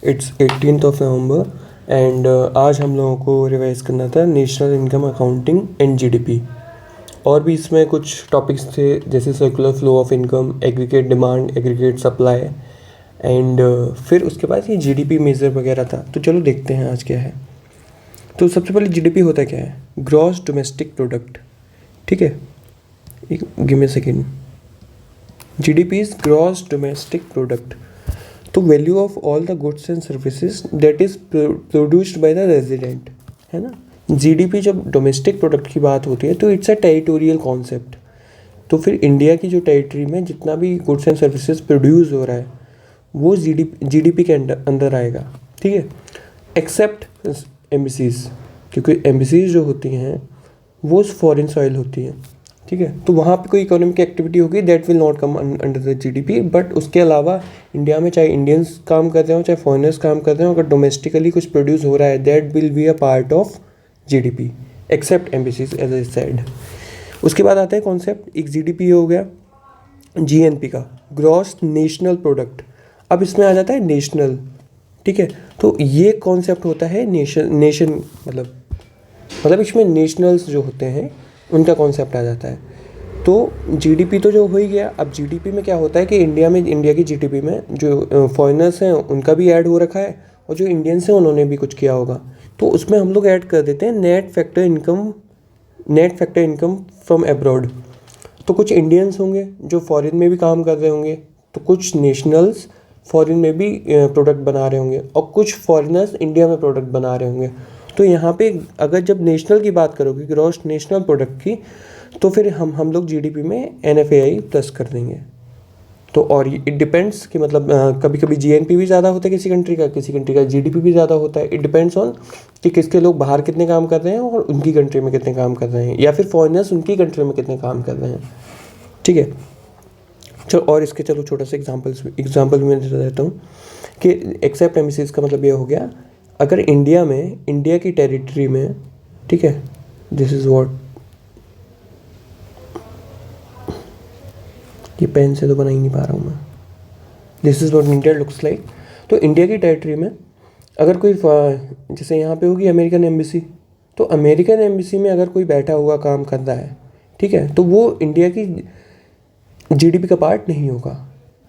It's 18th of November and आज हम लोगों को रिवाइज करना था national income accounting and GDP. और भी इसमें कुछ टॉपिक्स थे जैसे circular flow of income, aggregate demand, aggregate supply and फिर उसके बाद ये जीडीपी मेजर वगैरह था। तो चलो देखते हैं आज क्या है। तो सबसे पहले जीडीपी होता क्या है? Gross domestic product. ठीक है, एक give me a second. GDP is gross domestic product. तो value of all the goods and services that is produced by the resident, है ना। जीडीपी जब डोमेस्टिक प्रोडक्ट की बात होती है तो इट्स अ टेरिटोरियल कॉन्सेप्ट। तो फिर इंडिया की जो टेरिटरी में जितना भी गुड्स एंड सर्विसेज प्रोड्यूस हो रहा है वो जीडीपी के अंदर आएगा। ठीक है, एक्सेप्ट एम्बेसीज, क्योंकि एम्बेसीज जो होती हैं वो फॉरेन सॉइल होती हैं। ठीक है, तो वहाँ पे कोई इकोनॉमिक एक्टिविटी होगी that will not come under the GDP. But उसके अलावा इंडिया में चाहे इंडियंस काम कर रहे हो चाहे फॉरेनर्स काम कर रहे हो, अगर डोमेस्टिकली कुछ प्रोड्यूस हो रहा है that will be a part of GDP except embassies as I said. उसके बाद आता है कॉन्सेप्ट, एक जीडीपी हो गया जीएनपी का, ग्रॉस नेशनल प्रोडक्ट। अब इसमें आ जाता है नेशनल। ठीक है, तो ये कॉन्सेप्ट होता है नेशन मतलब इसमें नेशनल्स जो होते हैं उनका कॉन्सेप्ट आ जाता है। तो जीडीपी तो जो हो ही गया। अब जीडीपी में क्या होता है कि इंडिया की जीडीपी में जो फॉरेनर्स हैं उनका भी ऐड हो रखा है और जो इंडियंस हैं उन्होंने भी कुछ किया होगा। तो उसमें हम लोग ऐड कर देते हैं net factor income from abroad. तो कुछ इंडियंस होंगे जो फॉरेन में भी काम कर रहे होंगे, तो कुछ नेशनल्स फॉरेन में भी प्रोडक्ट बना रहे होंगे और कुछ फॉरेनर्स इंडिया में प्रोडक्ट बना रहे होंगे। तो यहाँ पे अगर जब नेशनल की बात करोगे, ग्रॉस नेशनल प्रोडक्ट की, तो फिर हम लोग जीडीपी में एनएफएआई प्लस कर देंगे। तो और इट डिपेंड्स कि मतलब कभी कभी जीएनपी भी ज़्यादा होता है किसी कंट्री का जीडीपी भी ज़्यादा होता है। इट डिपेंड्स ऑन कि किसके लोग बाहर कितने काम कर रहे हैं और उनकी कंट्री में कितने काम कर रहे हैं, या फिर फॉरेनर्स उनकी कंट्री में कितने काम कर रहे हैं। ठीक है, चलो और इसके छोटा सा एग्जाम्पल भी मैं देता हूँ कि एक्सेप्ट एम्बेसीज का मतलब ये हो गया, अगर इंडिया की टेरिटरी में, ठीक है, दिस इज़ व्हाट, ये पेन से तो बना ही नहीं पा रहा हूँ मैं, this is what India looks like. तो इंडिया की टेरिटरी में अगर कोई जैसे यहाँ पे होगी अमेरिकन एम्बेसी, तो अमेरिकन एम्बेसी में अगर कोई बैठा हुआ काम कर रहा है, ठीक है, तो वो इंडिया की जीडीपी का पार्ट नहीं होगा।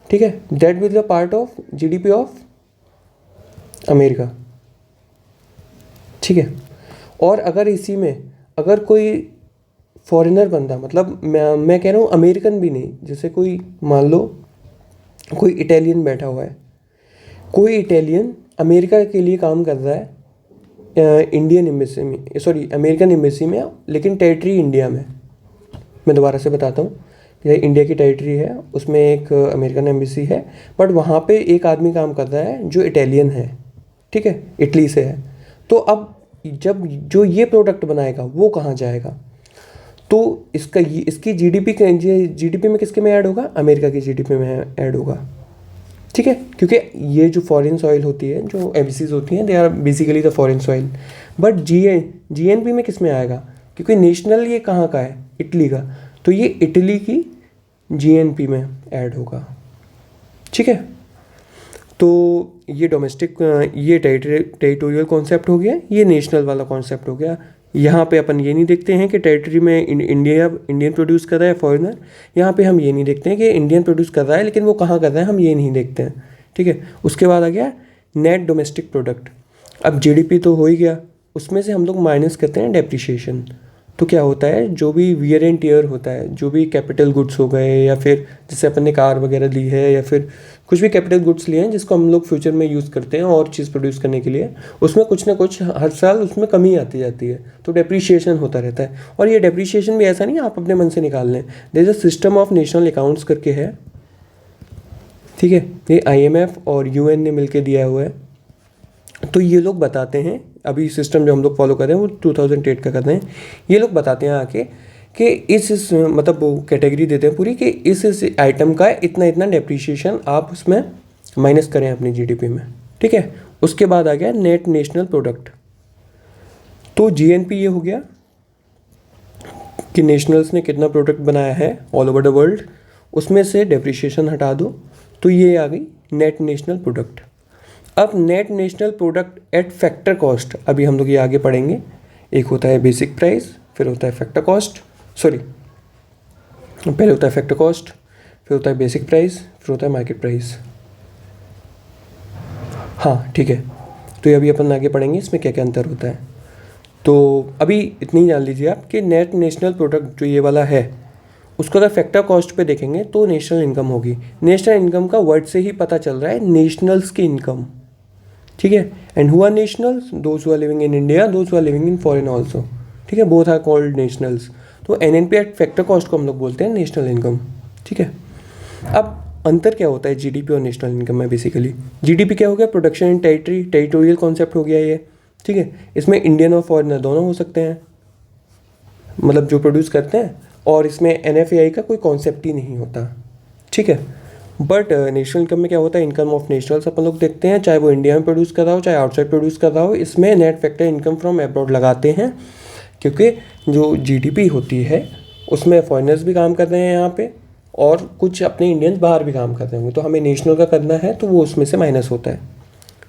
ठीक है, that will be the part of GDP of America. ठीक है, और अगर इसी में अगर कोई फॉरेनर बंदा, मतलब मैं कह रहा हूँ अमेरिकन भी नहीं, जैसे कोई मान लो कोई इटालियन बैठा हुआ है, कोई इटालियन अमेरिका के लिए काम कर रहा है इंडियन एम्बेसी में, सॉरी अमेरिकन एम्बेसी में, लेकिन टेरिटरी इंडिया में। मैं दोबारा से बताता हूँ, इंडिया की टेरिटरी है, उसमें एक अमेरिकन एम्बेसी है, बट वहाँ पे एक आदमी काम कर रहा है जो इटालियन है, ठीक है, इटली से है। तो अब जब जो ये प्रोडक्ट बनाएगा वो कहाँ जाएगा? तो इसकी जीडीपी में किसके में ऐड होगा? अमेरिका की जीडीपी में ऐड होगा। ठीक है, क्योंकि ये जो फॉरेन सॉइल होती है, जो एम्बेसीज होती हैं, they are basically the foreign soil. But GNP में किस में आएगा? क्योंकि नेशनल ये कहाँ का है? इटली का, तो ये इटली की जीएनपी में ऐड होगा। ठीक है, तो ये डोमेस्टिक, ये टेरिटोरियल कॉन्सेप्ट हो गया, ये नेशनल वाला कॉन्सेप्ट हो गया। यहाँ पे अपन ये नहीं देखते हैं कि टेरिटरी में इंडियन प्रोड्यूस कर रहा है फॉरेनर, यहाँ पे हम ये नहीं देखते हैं कि इंडियन प्रोड्यूस कर रहा है लेकिन वो कहाँ कर रहा है, हम ये नहीं देखते हैं। ठीक है, उसके बाद आ गया नेट डोमेस्टिक प्रोडक्ट। अब जीडीपी तो हो ही गया, उसमें से हम लोग माइनस करते हैं डेप्रिशिएशन। तो क्या होता है, जो भी वियर एंड टियर होता है, जो भी कैपिटल गुड्स हो गए, या फिर जैसे अपन ने कार वगैरह ली है, या फिर कुछ भी कैपिटल गुड्स लिए हैं जिसको हम लोग फ्यूचर में यूज़ करते हैं और चीज़ प्रोड्यूस करने के लिए, उसमें कुछ ना कुछ हर साल उसमें कमी आती जाती है, तो डेप्रीशिएशन होता रहता है। और ये डेप्रीशिएशन भी ऐसा नहीं आप अपने मन से निकाल लें, there is a system of national accounts करके है। ठीक है, ये आईएमएफ और यूएन ने मिलकर दिया हुआ है। तो ये लोग बताते हैं, अभी सिस्टम जो हम लोग फॉलो कर रहे हैं वो 2008 का कर रहे हैं। ये लोग बताते हैं आके कि इस मतलब वो कैटेगरी देते हैं पूरी कि इस आइटम का इतना इतना डेप्रीशिएशन आप उसमें माइनस करें अपनी जीडीपी में। ठीक है, उसके बाद आ गया नेट नेशनल प्रोडक्ट। तो जीएनपी ये हो गया कि नेशनल्स ने कितना प्रोडक्ट बनाया है ऑल ओवर द वर्ल्ड, उसमें से डेप्रीशिएशन हटा दो, तो ये आ गई नेट नेशनल प्रोडक्ट। अब net national product at factor cost, अभी हम लोग ये आगे पढ़ेंगे। एक होता है बेसिक प्राइस, फिर होता है फैक्टर कॉस्ट, सॉरी पहले होता है फैक्टर कॉस्ट, फिर होता है बेसिक प्राइस, फिर होता है मार्केट प्राइस। हाँ ठीक है, तो ये अभी अपन आगे पढ़ेंगे इसमें क्या क्या अंतर होता है। तो अभी इतनी जान लीजिए आप कि नेट नेशनल प्रोडक्ट जो ये वाला है उसको अगर फैक्टर कॉस्ट पे देखेंगे तो नेशनल इनकम होगी। नेशनल इनकम का वर्ड से ही पता चल रहा है नेशनल्स की इनकम, ठीक है। And who are nationals? Those who are living in India, those who are living in foreign also, ठीक है, बोथ आर कॉल्ड नेशनल्स। तो एनएनपी एट फैक्टर कॉस्ट को हम लोग बोलते हैं नेशनल इनकम, ठीक है। अब अंतर क्या होता है जीडीपी और नेशनल इनकम में? बेसिकली जीडीपी क्या हो गया? Production in territory, territorial concept हो गया ये, ठीक है। इसमें इंडियन और फॉरेनर दोनों हो सकते हैं, मतलब जो प्रोड्यूस करते हैं, और इसमें एनएफएआई का कोई कॉन्सेप्ट ही नहीं होता, ठीक है। बट नेशनल इनकम में क्या होता है? इनकम ऑफ नेशनल्स अपन लोग देखते हैं, चाहे वो इंडिया में प्रोड्यूस कर रहा हो चाहे आउटसाइड प्रोड्यूस कर रहा हो, इसमें net factor income from abroad लगाते हैं, क्योंकि जो जीडीपी होती है उसमें फॉरेनर्स भी काम कर रहे हैं यहाँ पे, और कुछ अपने इंडियंस बाहर भी काम कर रहे होंगे, तो हमें नेशनल का करना है तो वो उसमें से माइनस होता है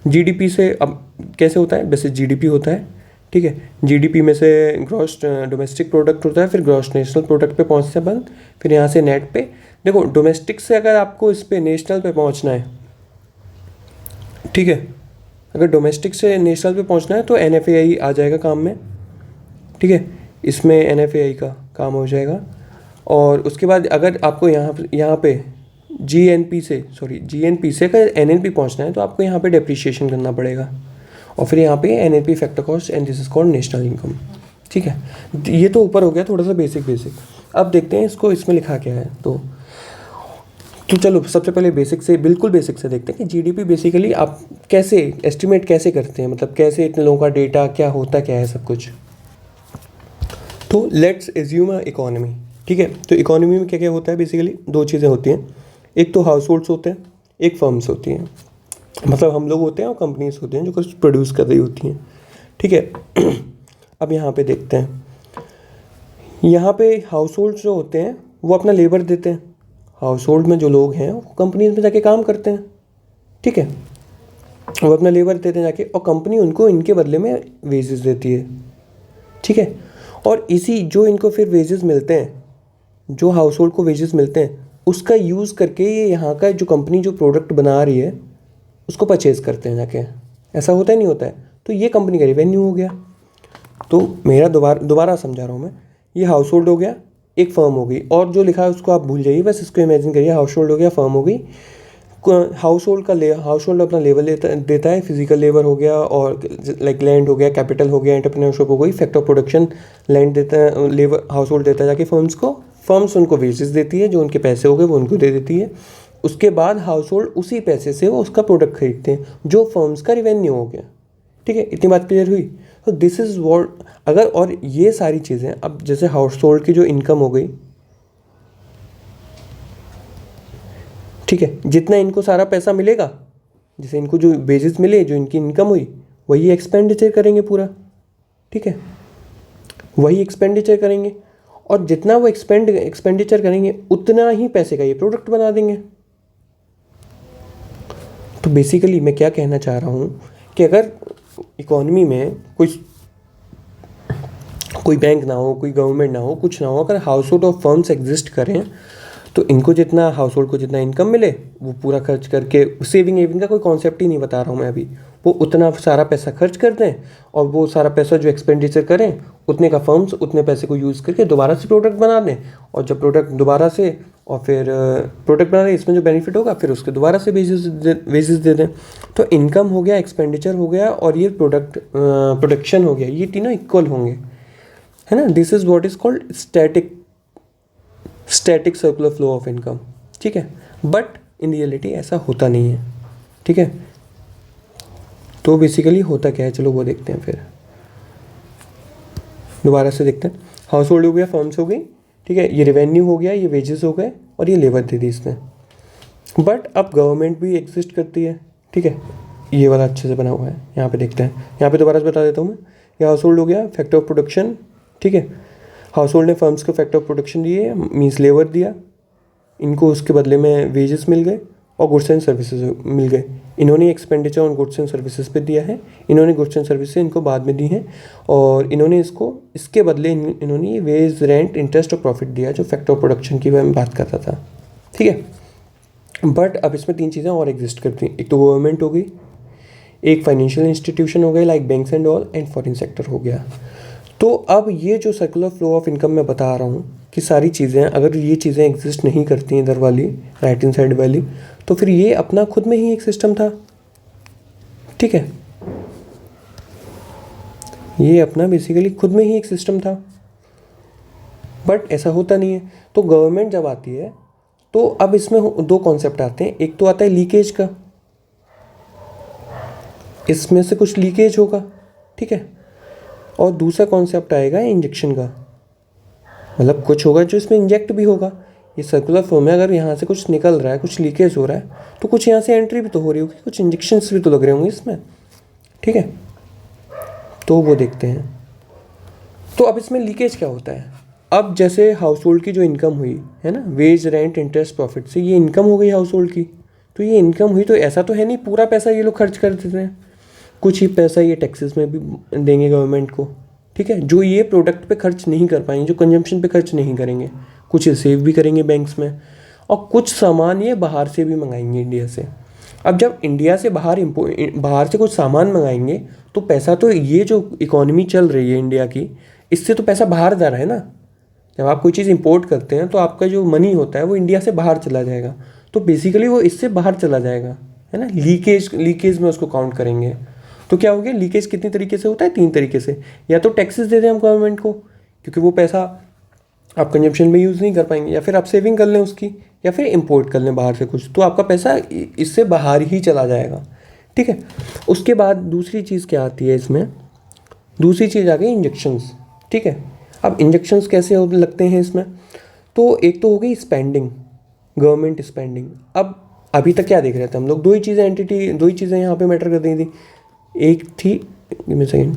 जीडीपी से। अब कैसे होता है? वैसे जीडीपी होता है, ठीक है, जीडीपी में से ग्रॉस डोमेस्टिक प्रोडक्ट होता है, फिर ग्रॉस नेशनल प्रोडक्ट पे पहुँचते हैं बंद, फिर यहाँ से नेट पे। देखो डोमेस्टिक से अगर आपको इस पे नेशनल पे पहुँचना है, ठीक है, अगर डोमेस्टिक से नेशनल पे पहुँचना है तो एनएफएआई आ जाएगा काम में, ठीक है, इसमें एनएफएआई का काम हो जाएगा। और उसके बाद अगर आपको यहाँ पे जीएनपी से अगर एनएनपी पहुँचना है तो आपको यहाँ पे डेप्रिशिएशन करना पड़ेगा, और फिर यहाँ पे NNP factor cost, and this is called national income, ठीक है। ये तो ऊपर हो गया थोड़ा सा बेसिक। अब देखते हैं इसको इसमें लिखा क्या है। तो चलो सबसे पहले बिल्कुल बेसिक से देखते हैं कि जीडीपी बेसिकली आप कैसे एस्टिमेट कैसे करते हैं, मतलब कैसे इतने लोगों का डेटा क्या होता क्या है सब कुछ। तो लेट्स एज्यूम अ इकोनॉमी, ठीक है। तो इकोनॉमी में क्या क्या होता है? बेसिकली दो चीज़ें होती हैं, एक तो हाउस होल्ड्स होते हैं, एक फर्म्स होती हैं, मतलब हम लोग होते हैं और कंपनीज होते हैं जो कुछ प्रोड्यूस कर रही होती हैं, ठीक है। अब यहाँ पे देखते हैं, यहाँ पे हाउस होल्ड्स जो होते हैं वो अपना लेबर देते हैं, हाउस होल्ड में जो लोग हैं वो कंपनीज में जाके काम करते हैं, ठीक है, वो अपना लेबर देते हैं जाके, और कंपनी उनको इनके बदले में वेजेस देती है, ठीक है। और इसी जो इनको फिर वेजेस मिलते हैं, जो हाउस होल्ड को वेजेस मिलते हैं, उसका यूज़ करके ये यहाँ का जो कंपनी जो प्रोडक्ट बना रही है उसको परचेज़ करते हैं जाके। ऐसा होता ही नहीं होता है, तो ये कंपनी का रेवेन्यू हो गया। तो मेरा दोबारा समझा रहा हूँ मैं, ये हाउस होल्ड हो गया, एक फर्म हो गई, और जो लिखा है उसको आप भूल जाइए, बस इसको इमेजिन करिए, हाउस होल्ड हो गया, फर्म हो गई। हाउस होल्ड अपना लेबर देता है, फिजिकल लेबर हो गया, और लाइक लैंड हो गया, कैपिटल हो गया, एंटरप्रेन्योरशिप हो गई, फैक्टर प्रोडक्शन, लैंड देता है, लेबर हाउस होल्ड देता है जाके फर्म्स को, फर्म्स उनको वेजेस देती है, जो उनके पैसे हो गए वो उनको दे देती है। उसके बाद हाउस होल्ड उसी पैसे से वो उसका प्रोडक्ट खरीदते हैं, जो फर्म्स का रेवेन्यू हो गया, ठीक है। इतनी बात क्लियर हुई? तो दिस इज़ व्हाट, अगर और ये सारी चीज़ें, अब जैसे हाउस होल्ड की जो इनकम हो गई, ठीक है, जितना इनको सारा पैसा मिलेगा, जैसे इनको जो वेजेस मिले, जो इनकी इनकम हुई, वही एक्सपेंडिचर करेंगे पूरा, ठीक है, वही एक्सपेंडिचर करेंगे, और जितना वो एक्सपेंडिचर करेंगे उतना ही पैसे का ये प्रोडक्ट बना देंगे। तो बेसिकली मैं क्या कहना चाह रहा हूँ कि अगर इकोनॉमी में कोई बैंक ना हो, कोई गवर्नमेंट ना हो, कुछ ना हो, अगर हाउस होल्ड और फर्म्स एग्जिस्ट करें, तो इनको जितना हाउस होल्ड को जितना इनकम मिले वो पूरा खर्च करके, सेविंग का कोई कॉन्सेप्ट ही नहीं बता रहा हूँ मैं अभी, वो उतना सारा पैसा खर्च कर दें, और वो सारा पैसा जो एक्सपेंडिचर करें उतने का फर्म्स उतने पैसे को यूज़ करके दोबारा से प्रोडक्ट बना दें, और जब प्रोडक्ट दोबारा से, और फिर प्रोडक्ट बना दें, इसमें जो बेनिफिट होगा फिर उसके दोबारा से वेजेस दे दें। तो इनकम हो गया, एक्सपेंडिचर हो गया, और ये प्रोडक्शन हो गया, ये तीनों इक्वल होंगे, है ना। This is what is called static circular flow of income, ठीक है। बट इन रियलिटी ऐसा होता नहीं है, ठीक है। तो बेसिकली होता क्या है, चलो वो देखते हैं, फिर दोबारा से देखते हैं। हाउस होल्ड हो गया, फर्म्स हो गई, ठीक है, ये रेवेन्यू हो गया, ये वेजेस हो गए, और ये लेबर दे दी इसने। बट अब गवर्नमेंट भी एग्जिस्ट करती है, ठीक है, ये वाला अच्छे से बना हुआ है, यहाँ पे देखते हैं, यहाँ पे दोबारा से बता देता हूँ मैं। ये हाउस होल्ड हो गया, फैक्टर ऑफ प्रोडक्शन, ठीक है, हाउस होल्ड ने फर्म्स को फैक्टर ऑफ प्रोडक्शन दिए, मीन्स लेबर दिया, इनको उसके बदले में वेजेस मिल गए और गुड्स एंड सर्विसेज मिल गए। इन्होंने expenditure on goods and services पे दिया है, इन्होंने गुड्स एंड सर्विसेज इनको बाद में दी हैं, और इन्होंने इसको इसके बदले इन्होंने ये वेज, रेंट, इंटरेस्ट और प्रॉफिट दिया, जो फैक्टर ऑफ प्रोडक्शन की मैं बात कर रहा था, ठीक है। बट अब इसमें 3 चीज़ें और एग्जिस्ट करती हैं, एक तो गवर्नमेंट हो गई, एक फाइनेंशियल इंस्टीट्यूशन हो गए like banks and all, and foreign sector हो गया। तो अब ये जो सर्कुलर फ्लो ऑफ इनकम मैं बता रहा हूँ कि सारी चीज़ें, अगर ये चीज़ें एग्जिस्ट नहीं करती इधर वाली राइट हैंड साइड वाली, तो फिर ये अपना खुद में ही एक सिस्टम था, ठीक है, ये अपना बेसिकली खुद में ही एक सिस्टम था। बट ऐसा होता नहीं है। तो गवर्नमेंट जब आती है तो अब इसमें 2 कॉन्सेप्ट आते हैं, एक तो आता है लीकेज का, इसमें से कुछ लीकेज होगा, ठीक है, और दूसरा कॉन्सेप्ट आएगा इंजेक्शन का, मतलब कुछ होगा जो इसमें इंजेक्ट भी होगा। ये सर्कुलर फ्लो में अगर यहाँ से कुछ निकल रहा है, कुछ लीकेज हो रहा है, तो कुछ यहाँ से एंट्री भी तो हो रही होगी, कुछ इंजेक्शंस भी तो लग रहे होंगे इसमें, ठीक है। तो वो देखते हैं। तो अब इसमें लीकेज क्या होता है, अब जैसे हाउस होल्ड की जो इनकम हुई है ना, वेज, रेंट, इंटरेस्ट, प्रॉफिट से ये इनकम हो गई हाउस होल्ड की, तो ये इनकम हुई, तो ऐसा तो है नहीं पूरा पैसा ये लोग खर्च कर देते हैं, कुछ ही पैसा ये टैक्सेस में भी देंगे गवर्नमेंट को, ठीक है, जो ये प्रोडक्ट पे खर्च नहीं कर पाएंगे, जो कंजम्पशन पे खर्च नहीं करेंगे, कुछ सेव भी करेंगे बैंक्स में, और कुछ सामान ये बाहर से भी मंगाएंगे इंडिया से। अब जब इंडिया से बाहर से कुछ सामान मंगाएंगे, तो पैसा तो ये जो इकोनॉमी चल रही है इंडिया की, इससे तो पैसा बाहर जा रहा है ना। जब आप कोई चीज़ इंपोर्ट करते हैं तो आपका जो मनी होता है वो इंडिया से बाहर चला जाएगा, तो बेसिकली वो इससे बाहर चला जाएगा, है ना, लीकेज में उसको काउंट करेंगे। तो क्या हो गया, लीकेज कितनी तरीके से होता है, 3 तरीके से, या तो टैक्सेस दे दें हम गवर्नमेंट को, क्योंकि वो पैसा आप कंजम्पशन में यूज़ नहीं कर पाएंगे, या फिर आप सेविंग कर लें उसकी, या फिर इंपोर्ट कर लें बाहर से कुछ, तो आपका पैसा इससे बाहर ही चला जाएगा, ठीक है। उसके बाद दूसरी चीज़ क्या आती है इसमें, दूसरी चीज़ आ गई इंजेक्शंस, ठीक है। अब इंजेक्शंस कैसे लगते हैं इसमें, तो एक तो हो गई स्पेंडिंग, गवर्नमेंट स्पेंडिंग। अब अभी तक क्या देख रहे थे हम लोग, 2 ही चीज़ें यहाँ पे मैटर कर रही थी, एक थी सेकेंड,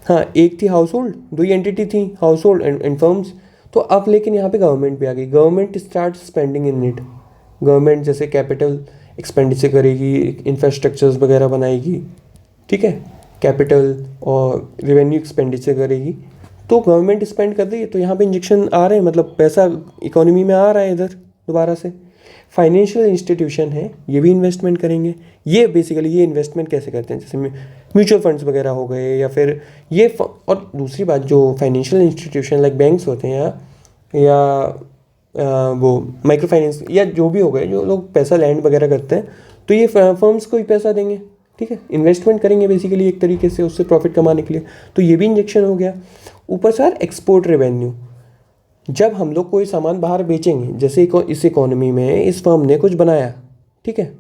हाँ, एक थी हाउस होल्ड, 2 ही एंटिटी थी, हाउस होल्ड एंड फर्म्स। तो अब लेकिन यहाँ पे गवर्नमेंट भी आ गई, government start spending in it. Government जैसे कैपिटल एक्सपेंडिचर करेगी, इंफ्रास्ट्रक्चर्स वगैरह बनाएगी, ठीक है, कैपिटल और रेवेन्यू एक्सपेंडिचर करेगी, तो गवर्नमेंट स्पेंड कर रही है, तो यहाँ पे इंजेक्शन आ रहे हैं, मतलब पैसा इकोनॉमी में आ रहा है इधर दोबारा से। फाइनेंशियल इंस्टीट्यूशन है, ये भी इन्वेस्टमेंट करेंगे। ये बेसिकली ये इन्वेस्टमेंट कैसे करते हैं, जैसे म्यूचुअल फंड्स वगैरह हो गए, या फिर ये और दूसरी बात, जो फाइनेंशियल इंस्टीट्यूशन लाइक बैंक्स होते हैं या वो माइक्रो फाइनेंस या जो भी हो गए, जो लोग पैसा लैंड वगैरह करते हैं, तो ये फर्म्स को ही पैसा देंगे, ठीक है, इन्वेस्टमेंट करेंगे बेसिकली एक तरीके से उससे प्रॉफिट कमाने के लिए, तो ये भी इंजेक्शन हो गया। ऊपर से एक्सपोर्ट रेवेन्यू, जब हम लोग कोई सामान बाहर बेचेंगे, जैसे इस इकोनॉमी में इस फर्म ने कुछ बनाया, ठीक है,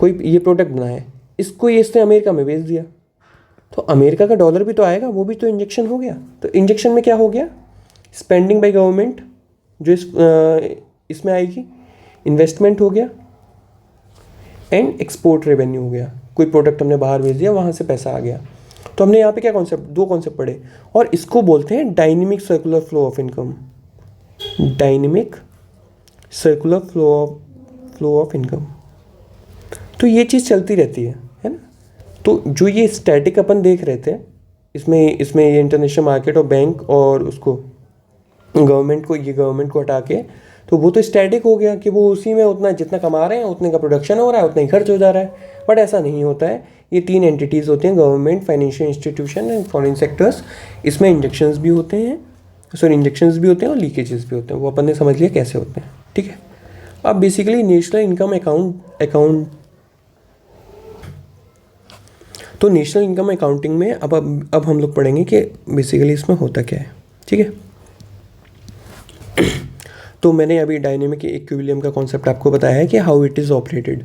कोई ये प्रोडक्ट बनाया, इसको ये इसने अमेरिका में बेच दिया, तो अमेरिका का डॉलर भी तो आएगा, वो भी तो इंजेक्शन हो गया। तो इंजेक्शन में क्या हो गया, स्पेंडिंग बाय गवर्नमेंट जो इसमें आएगी, इन्वेस्टमेंट हो गया, एंड एक्सपोर्ट रेवेन्यू हो गया, कोई प्रोडक्ट हमने बाहर भेज दिया, वहाँ से पैसा आ गया। तो हमने यहाँ पे क्या कॉन्सेप्ट, 2 कॉन्सेप्ट पढ़े, और इसको बोलते हैं dynamic circular flow of income. Dynamic circular flow of income, तो ये चीज़ चलती रहती है ना। तो जो ये स्टैटिक अपन देख रहे थे, इसमें ये इंटरनेशनल मार्केट और बैंक और उसको गवर्नमेंट को हटा के, तो वो तो स्टैटिक हो गया कि वो उसी में उतना जितना कमा रहे हैं उतने का प्रोडक्शन हो रहा है, उतना ही खर्च हो जा रहा है। बट ऐसा नहीं होता है, ये 3 एंटिटीज़ होती हैं, government, financial institution and foreign sectors. इसमें इंजेक्शंस भी होते हैं और लीकेजेस भी होते हैं, वो अपन ने समझ लिया कैसे होते हैं, ठीक है। अब बेसिकली नेशनल इनकम अकाउंट, तो नेशनल इनकम अकाउंटिंग में अब हम लोग पढ़ेंगे कि बेसिकली इसमें होता क्या है, ठीक है। तो मैंने अभी डायनेमिक इक्विलिब्रियम का कॉन्सेप्ट आपको बताया है कि हाउ इट इज़ ऑपरेटेड।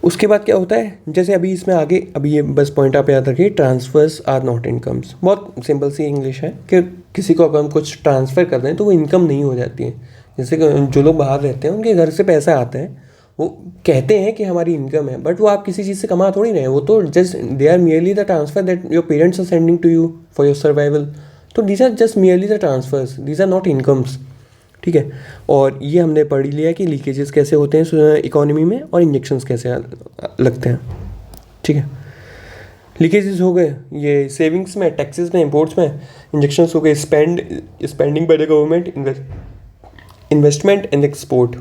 उसके बाद क्या होता है, जैसे अभी इसमें आगे, अभी ये बस पॉइंट आप याद रखिए, ट्रांसफर्स आर नॉट इनकम्स। बहुत सिंपल सी इंग्लिश है कि किसी को अगर हम कुछ ट्रांसफ़र कर दें तो वो इनकम नहीं हो जाती है। जैसे जो लोग बाहर रहते हैं उनके घर से पैसा आता है, वो कहते हैं कि हमारी इनकम है, बट वो आप किसी चीज़ से कमा थोड़ी रहे हैं, वो तो just they are merely the transfer that your parents are sending to you for your survival. तो these are just merely the transfers, these are not incomes, ठीक है। और ये हमने पढ़ ही लिया कि लीकेजेस कैसे होते हैं इकोनॉमी में और इंजेक्शंस कैसे लगते हैं, ठीक है। लीकेजेस हो गए ये सेविंग्स में, टैक्सेस में, इंपोर्ट्स में। इंजेक्शंस हो गए spending by the government, investment and export.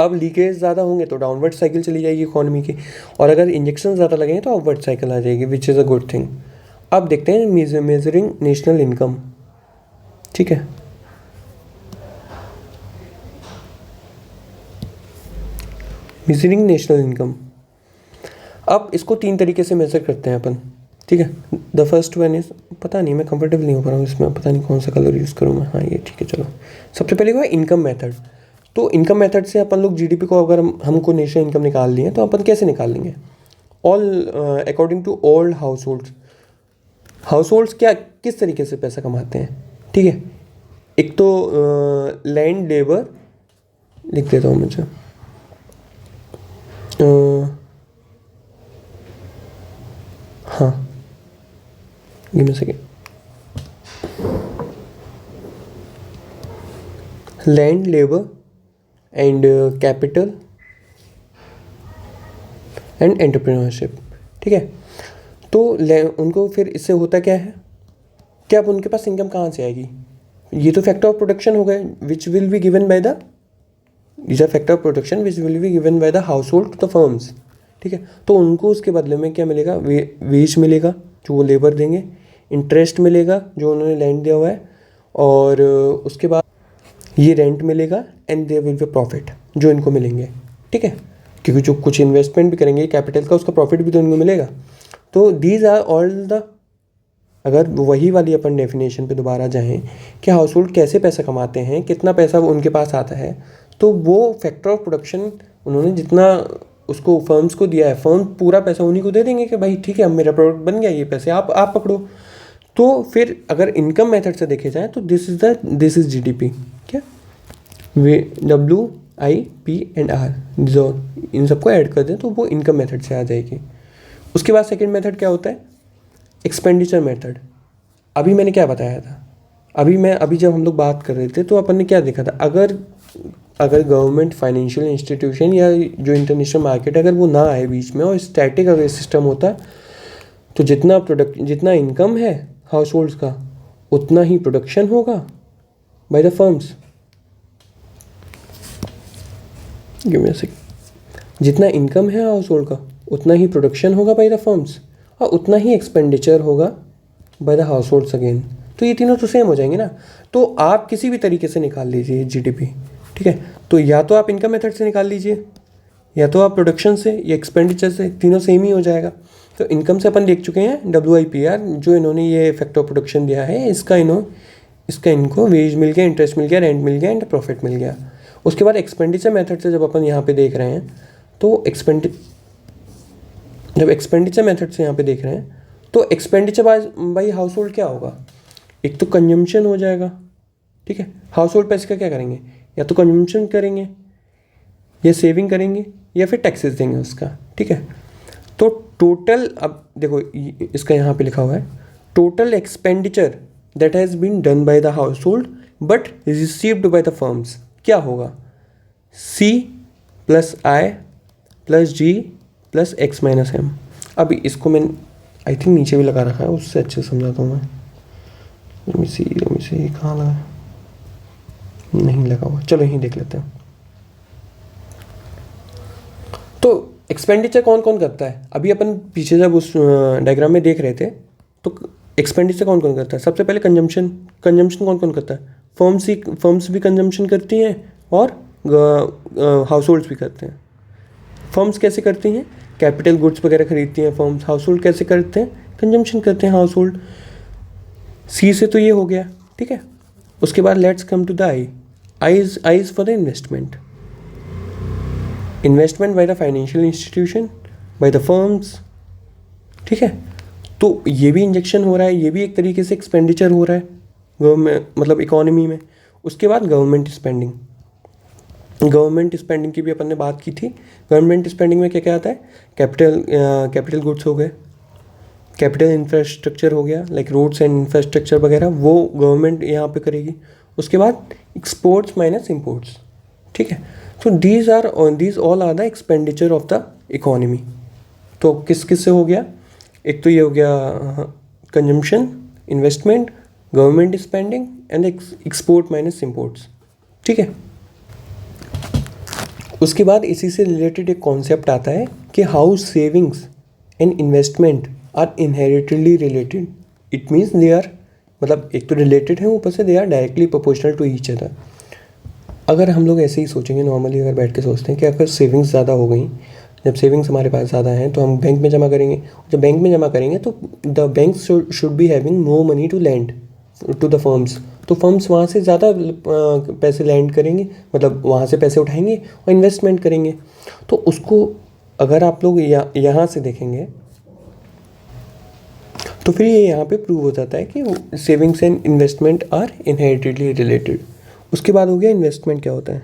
अब लीकेज ज़्यादा होंगे तो डाउनवर्ड साइकिल चली जाएगी इकोनॉमी की, और अगर इंजेक्शन ज़्यादा लगेंगे तो अपवर्ड साइकिल आ जाएगी, which is a good thing. अब देखते हैं मेजरिंग नेशनल इनकम, ठीक है। मेजरिंग नेशनल इनकम, अब इसको 3 तरीके से मेजर करते हैं अपन, ठीक है। द फर्स्ट वन इज, पता नहीं मैं कंफर्टेबल नहीं हो पा रहा हूँ इसमें, पता नहीं कौन सा कलर यूज़ करूँ मैं। हाँ ये ठीक है, चलो। सबसे पहले हुआ इनकम मेथड। तो इनकम मेथड से अपन लोग जीडीपी को, अगर हमको नेशनल इनकम निकालनी है तो अपन कैसे निकाल लेंगे? All according to all households क्या किस तरीके से पैसा कमाते हैं, ठीक है। एक तो लैंड लेबर, लिख देता हूँ मुझे, हाँ give me second. Land labour and capital and entrepreneurship, ठीक है। तो उनको फिर इससे होता क्या है कि अब उनके पास इनकम कहाँ से आएगी? ये तो फैक्टर ऑफ प्रोडक्शन हो गए which will be given by the, these are factor of production which will be given by the household to the firms, ठीक है। तो उनको उसके बदले में क्या मिलेगा? वेज मिलेगा जो वो लेबर देंगे, इंटरेस्ट मिलेगा जो उन्होंने लैंड दिया हुआ है, और उसके बाद ये रेंट मिलेगा, and there will be profit जो इनको मिलेंगे, ठीक है। क्योंकि जो कुछ इन्वेस्टमेंट भी करेंगे कैपिटल का, उसका प्रॉफिट भी तो इनको मिलेगा। तो दीज आर ऑल द, अगर वही वाली अपन डेफिनेशन पे दोबारा जाएं कि हाउस होल्ड कैसे पैसा कमाते हैं, कितना पैसा उनके पास आता है, तो वो फैक्टर ऑफ प्रोडक्शन उन्होंने जितना उसको फर्म्स को दिया है, फर्म पूरा पैसा उन्हीं को दे देंगे कि भाई ठीक है, अब मेरा प्रोडक्ट बन गया, ये पैसे आप पकड़ो। तो फिर अगर इनकम मेथड से देखे जाए तो दिस इज जीडीपी, क्या WIP&R, इन सबको ऐड कर दें तो वो इनकम मेथड से आ जाएगी। उसके बाद सेकंड मेथड क्या होता है? Expenditure method. अभी मैंने क्या बताया था? अभी जब हम लोग बात कर रहे थे तो अपन ने क्या देखा था, अगर गवर्नमेंट फाइनेंशियल इंस्टीट्यूशन या जो इंटरनेशनल मार्केट है, अगर वो ना आए बीच में और स्टैटिक अगर सिस्टम होता, तो जितना इनकम है हाउस होल्ड्स का, उतना ही प्रोडक्शन होगा बाय द फर्म्स। जितना इनकम है हाउस होल्ड का, उतना ही प्रोडक्शन होगा बाय द फर्म्स, और उतना ही एक्सपेंडिचर होगा bye the house holds again. तो ये तीनों तो सेम हो जाएंगे ना। तो आप किसी भी तरीके से निकाल लीजिए जीडीपी, ठीक है। तो या तो आप इनकम मेथड से निकाल लीजिए, या तो आप प्रोडक्शन से, या एक्सपेंडिचर से, तीनों सेम ही हो जाएगा। तो इनकम से अपन देख चुके हैं WIPR, जो इन्होंने ये फैक्टर ऑफ प्रोडक्शन दिया है, इसका इनको वेज मिल गया, इंटरेस्ट मिल गया, रेंट मिल गया, एंड प्रॉफिट मिल गया। उसके बाद एक्सपेंडिचर मेथड से जब अपन यहाँ पे देख रहे हैं तो जब एक्सपेंडिचर मेथड से यहाँ पे देख रहे हैं तो एक्सपेंडिचर बाई हाउस होल्ड क्या होगा? एक तो कंजम्पशन हो जाएगा, ठीक है। हाउस होल्ड पैसे का क्या करेंगे? या तो कंजम्पशन करेंगे, या सेविंग करेंगे, या फिर टैक्सेस देंगे उसका, ठीक है। तो टोटल, अब देखो इसका यहाँ पे लिखा हुआ है, total expenditure that has been done by the household but received by the firms क्या होगा? C + I + G + X - M। अब इसको मैं आई थिंक नीचे भी लगा रखा है, उससे अच्छे से समझाता हूँ मैं। let me see कहाँ लगा है? नहीं लगा हुआ, चलो यहीं देख लेते हैं। तो एक्सपेंडिचर कौन कौन करता है? अभी अपन पीछे जब उस डायग्राम में देख रहे थे तो एक्सपेंडिचर कौन कौन करता है? सबसे पहले कंजम्पशन कौन कौन करता है? फर्म्स भी कंजम्पशन करती हैं और हाउस होल्ड्स भी करते हैं। फर्म्स कैसे करती हैं? कैपिटल गुड्स वगैरह खरीदती हैं फर्म्स। हाउस होल्ड कैसे करते हैं? कंजम्पशन करते हैं हाउस होल्ड। सी से तो ये हो गया, ठीक है। उसके बाद let's come to the I is for the investment by the financial institution, by the firms, ठीक है। तो ये भी इंजेक्शन हो रहा है, ये भी एक तरीके से एक्सपेंडिचर हो रहा है गवर्नमेंट, मतलब इकोनॉमी में। उसके बाद गवर्नमेंट स्पेंडिंग की भी अपन ने बात की थी। गवर्नमेंट स्पेंडिंग में क्या क्या आता है? कैपिटल गुड्स हो गए, कैपिटल इंफ्रास्ट्रक्चर हो गया, लाइक रोड्स एंड इंफ्रास्ट्रक्चर वगैरह, वो गवर्नमेंट यहाँ पे करेगी। उसके बाद एक्सपोर्ट्स माइनस इम्पोर्ट्स, ठीक है। तो these all are the expenditure of the economy. तो किस किस से हो गया, एक तो ये हो गया consumption, investment, government spending and export minus imports, ठीक है। उसके बाद इसी से रिलेटेड एक कॉन्सेप्ट आता है कि how savings and investment are inheritedly related. It means they are, मतलब एक तो रिलेटेड है, ऊपर से they are directly proportional to each other. अगर हम लोग ऐसे ही सोचेंगे नॉर्मली, अगर बैठ के सोचते हैं कि अगर सेविंग्स ज़्यादा हो गई, जब सेविंग्स हमारे पास ज़्यादा हैं तो हम बैंक में जमा करेंगे, जब बैंक में जमा करेंगे तो the bank should be having more money to lend to the firms. तो फर्म्स वहाँ से ज़्यादा पैसे लैंड करेंगे, मतलब वहाँ से पैसे उठाएंगे और इन्वेस्टमेंट करेंगे। तो उसको अगर आप लोग यहाँ से देखेंगे तो फिर ये यहाँ पे प्रूव हो जाता है कि savings and investment are inheritedly related. उसके बाद हो गया इन्वेस्टमेंट क्या होता है।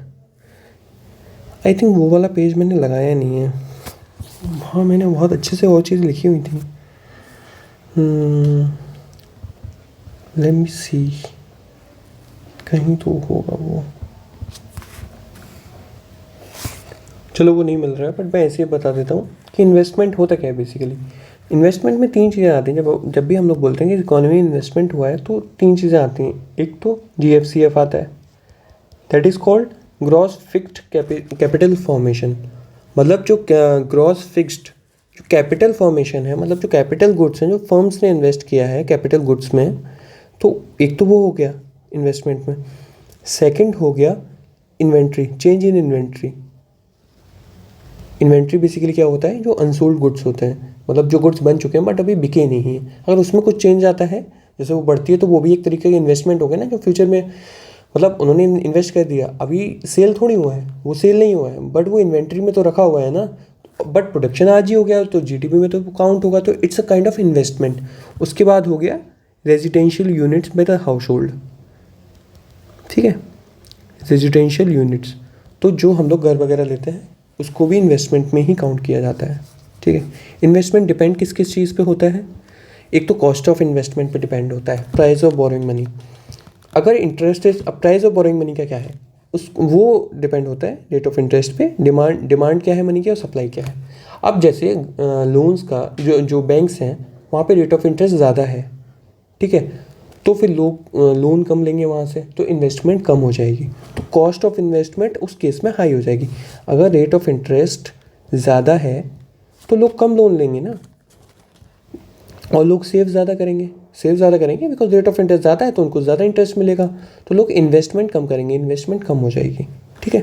आई थिंक वो वाला पेज मैंने लगाया नहीं है, हाँ मैंने बहुत अच्छे से और चीज़ लिखी हुई थी। लेट मी सी, कहीं तो होगा वो, चलो वो नहीं मिल रहा है, बट मैं ऐसे ही बता देता हूँ कि इन्वेस्टमेंट होता क्या है बेसिकली। इन्वेस्टमेंट में तीन चीज़ें आती हैं। जब भी हम लोग बोलते हैं कि इकोनॉमी इन्वेस्टमेंट हुआ है तो तीन चीज़ें आती हैं। एक तो GFCF आता है, that is called gross fixed capital formation. मतलब जो ग्रॉस फिक्स्ड जो कैपिटल फॉर्मेशन है, मतलब जो कैपिटल गुड्स हैं जो फर्म्स ने इन्वेस्ट किया है कैपिटल गुड्स में, तो एक तो वो हो गया इन्वेस्टमेंट में। सेकंड हो गया inventory, change in inventory. Inventory basically क्या होता है, जो अनसोल्ड गुड्स होते हैं, मतलब जो गुड्स बन चुके हैं बट अभी बिके नहीं हैं, अगर उसमें कुछ चेंज आता है, जैसे वो बढ़ती है, तो वो भी एक तरीके का इन्वेस्टमेंट हो गया ना, जो फ्यूचर में मतलब उन्होंने इन्वेस्ट कर दिया, अभी सेल थोड़ी हुआ है, वो सेल नहीं हुआ है, बट वो इन्वेंट्री में तो रखा हुआ है ना, बट प्रोडक्शन आज ही हो गया तो GDP में तो काउंट होगा, तो it's a kind of investment. उसके बाद हो गया residential units bye the house hold, ठीक है। रेजिडेंशियल यूनिट्स, तो जो हम लोग घर वगैरह लेते हैं उसको भी इन्वेस्टमेंट में ही काउंट किया जाता है, ठीक है। इन्वेस्टमेंट डिपेंड किस किस चीज़ पे होता है, एक तो कॉस्ट ऑफ इन्वेस्टमेंट पे डिपेंड होता है, प्राइस ऑफ बोरोइंग मनी। अगर इंटरेस्ट है, अब प्राइस ऑफ बोरोइंग मनी का क्या है, वो डिपेंड होता है रेट ऑफ इंटरेस्ट पे। डिमांड क्या है मनी की और सप्लाई क्या है। अब जैसे लोन्स का जो बैंक्स हैं वहाँ पे रेट ऑफ इंटरेस्ट ज़्यादा है, ठीक है, तो फिर लोग लोन कम लेंगे वहाँ से, तो इन्वेस्टमेंट कम हो जाएगी, तो कॉस्ट ऑफ इन्वेस्टमेंट उस केस में हाई हो जाएगी। अगर रेट ऑफ इंटरेस्ट ज़्यादा है तो लोग कम लोन लेंगे ना, और लोग सेव ज़्यादा करेंगे बिकॉज रेट ऑफ इंटरेस्ट ज़्यादा है तो उनको ज़्यादा इंटरेस्ट मिलेगा, तो लोग इन्वेस्टमेंट कम करेंगे, इन्वेस्टमेंट कम हो जाएगी, ठीक है।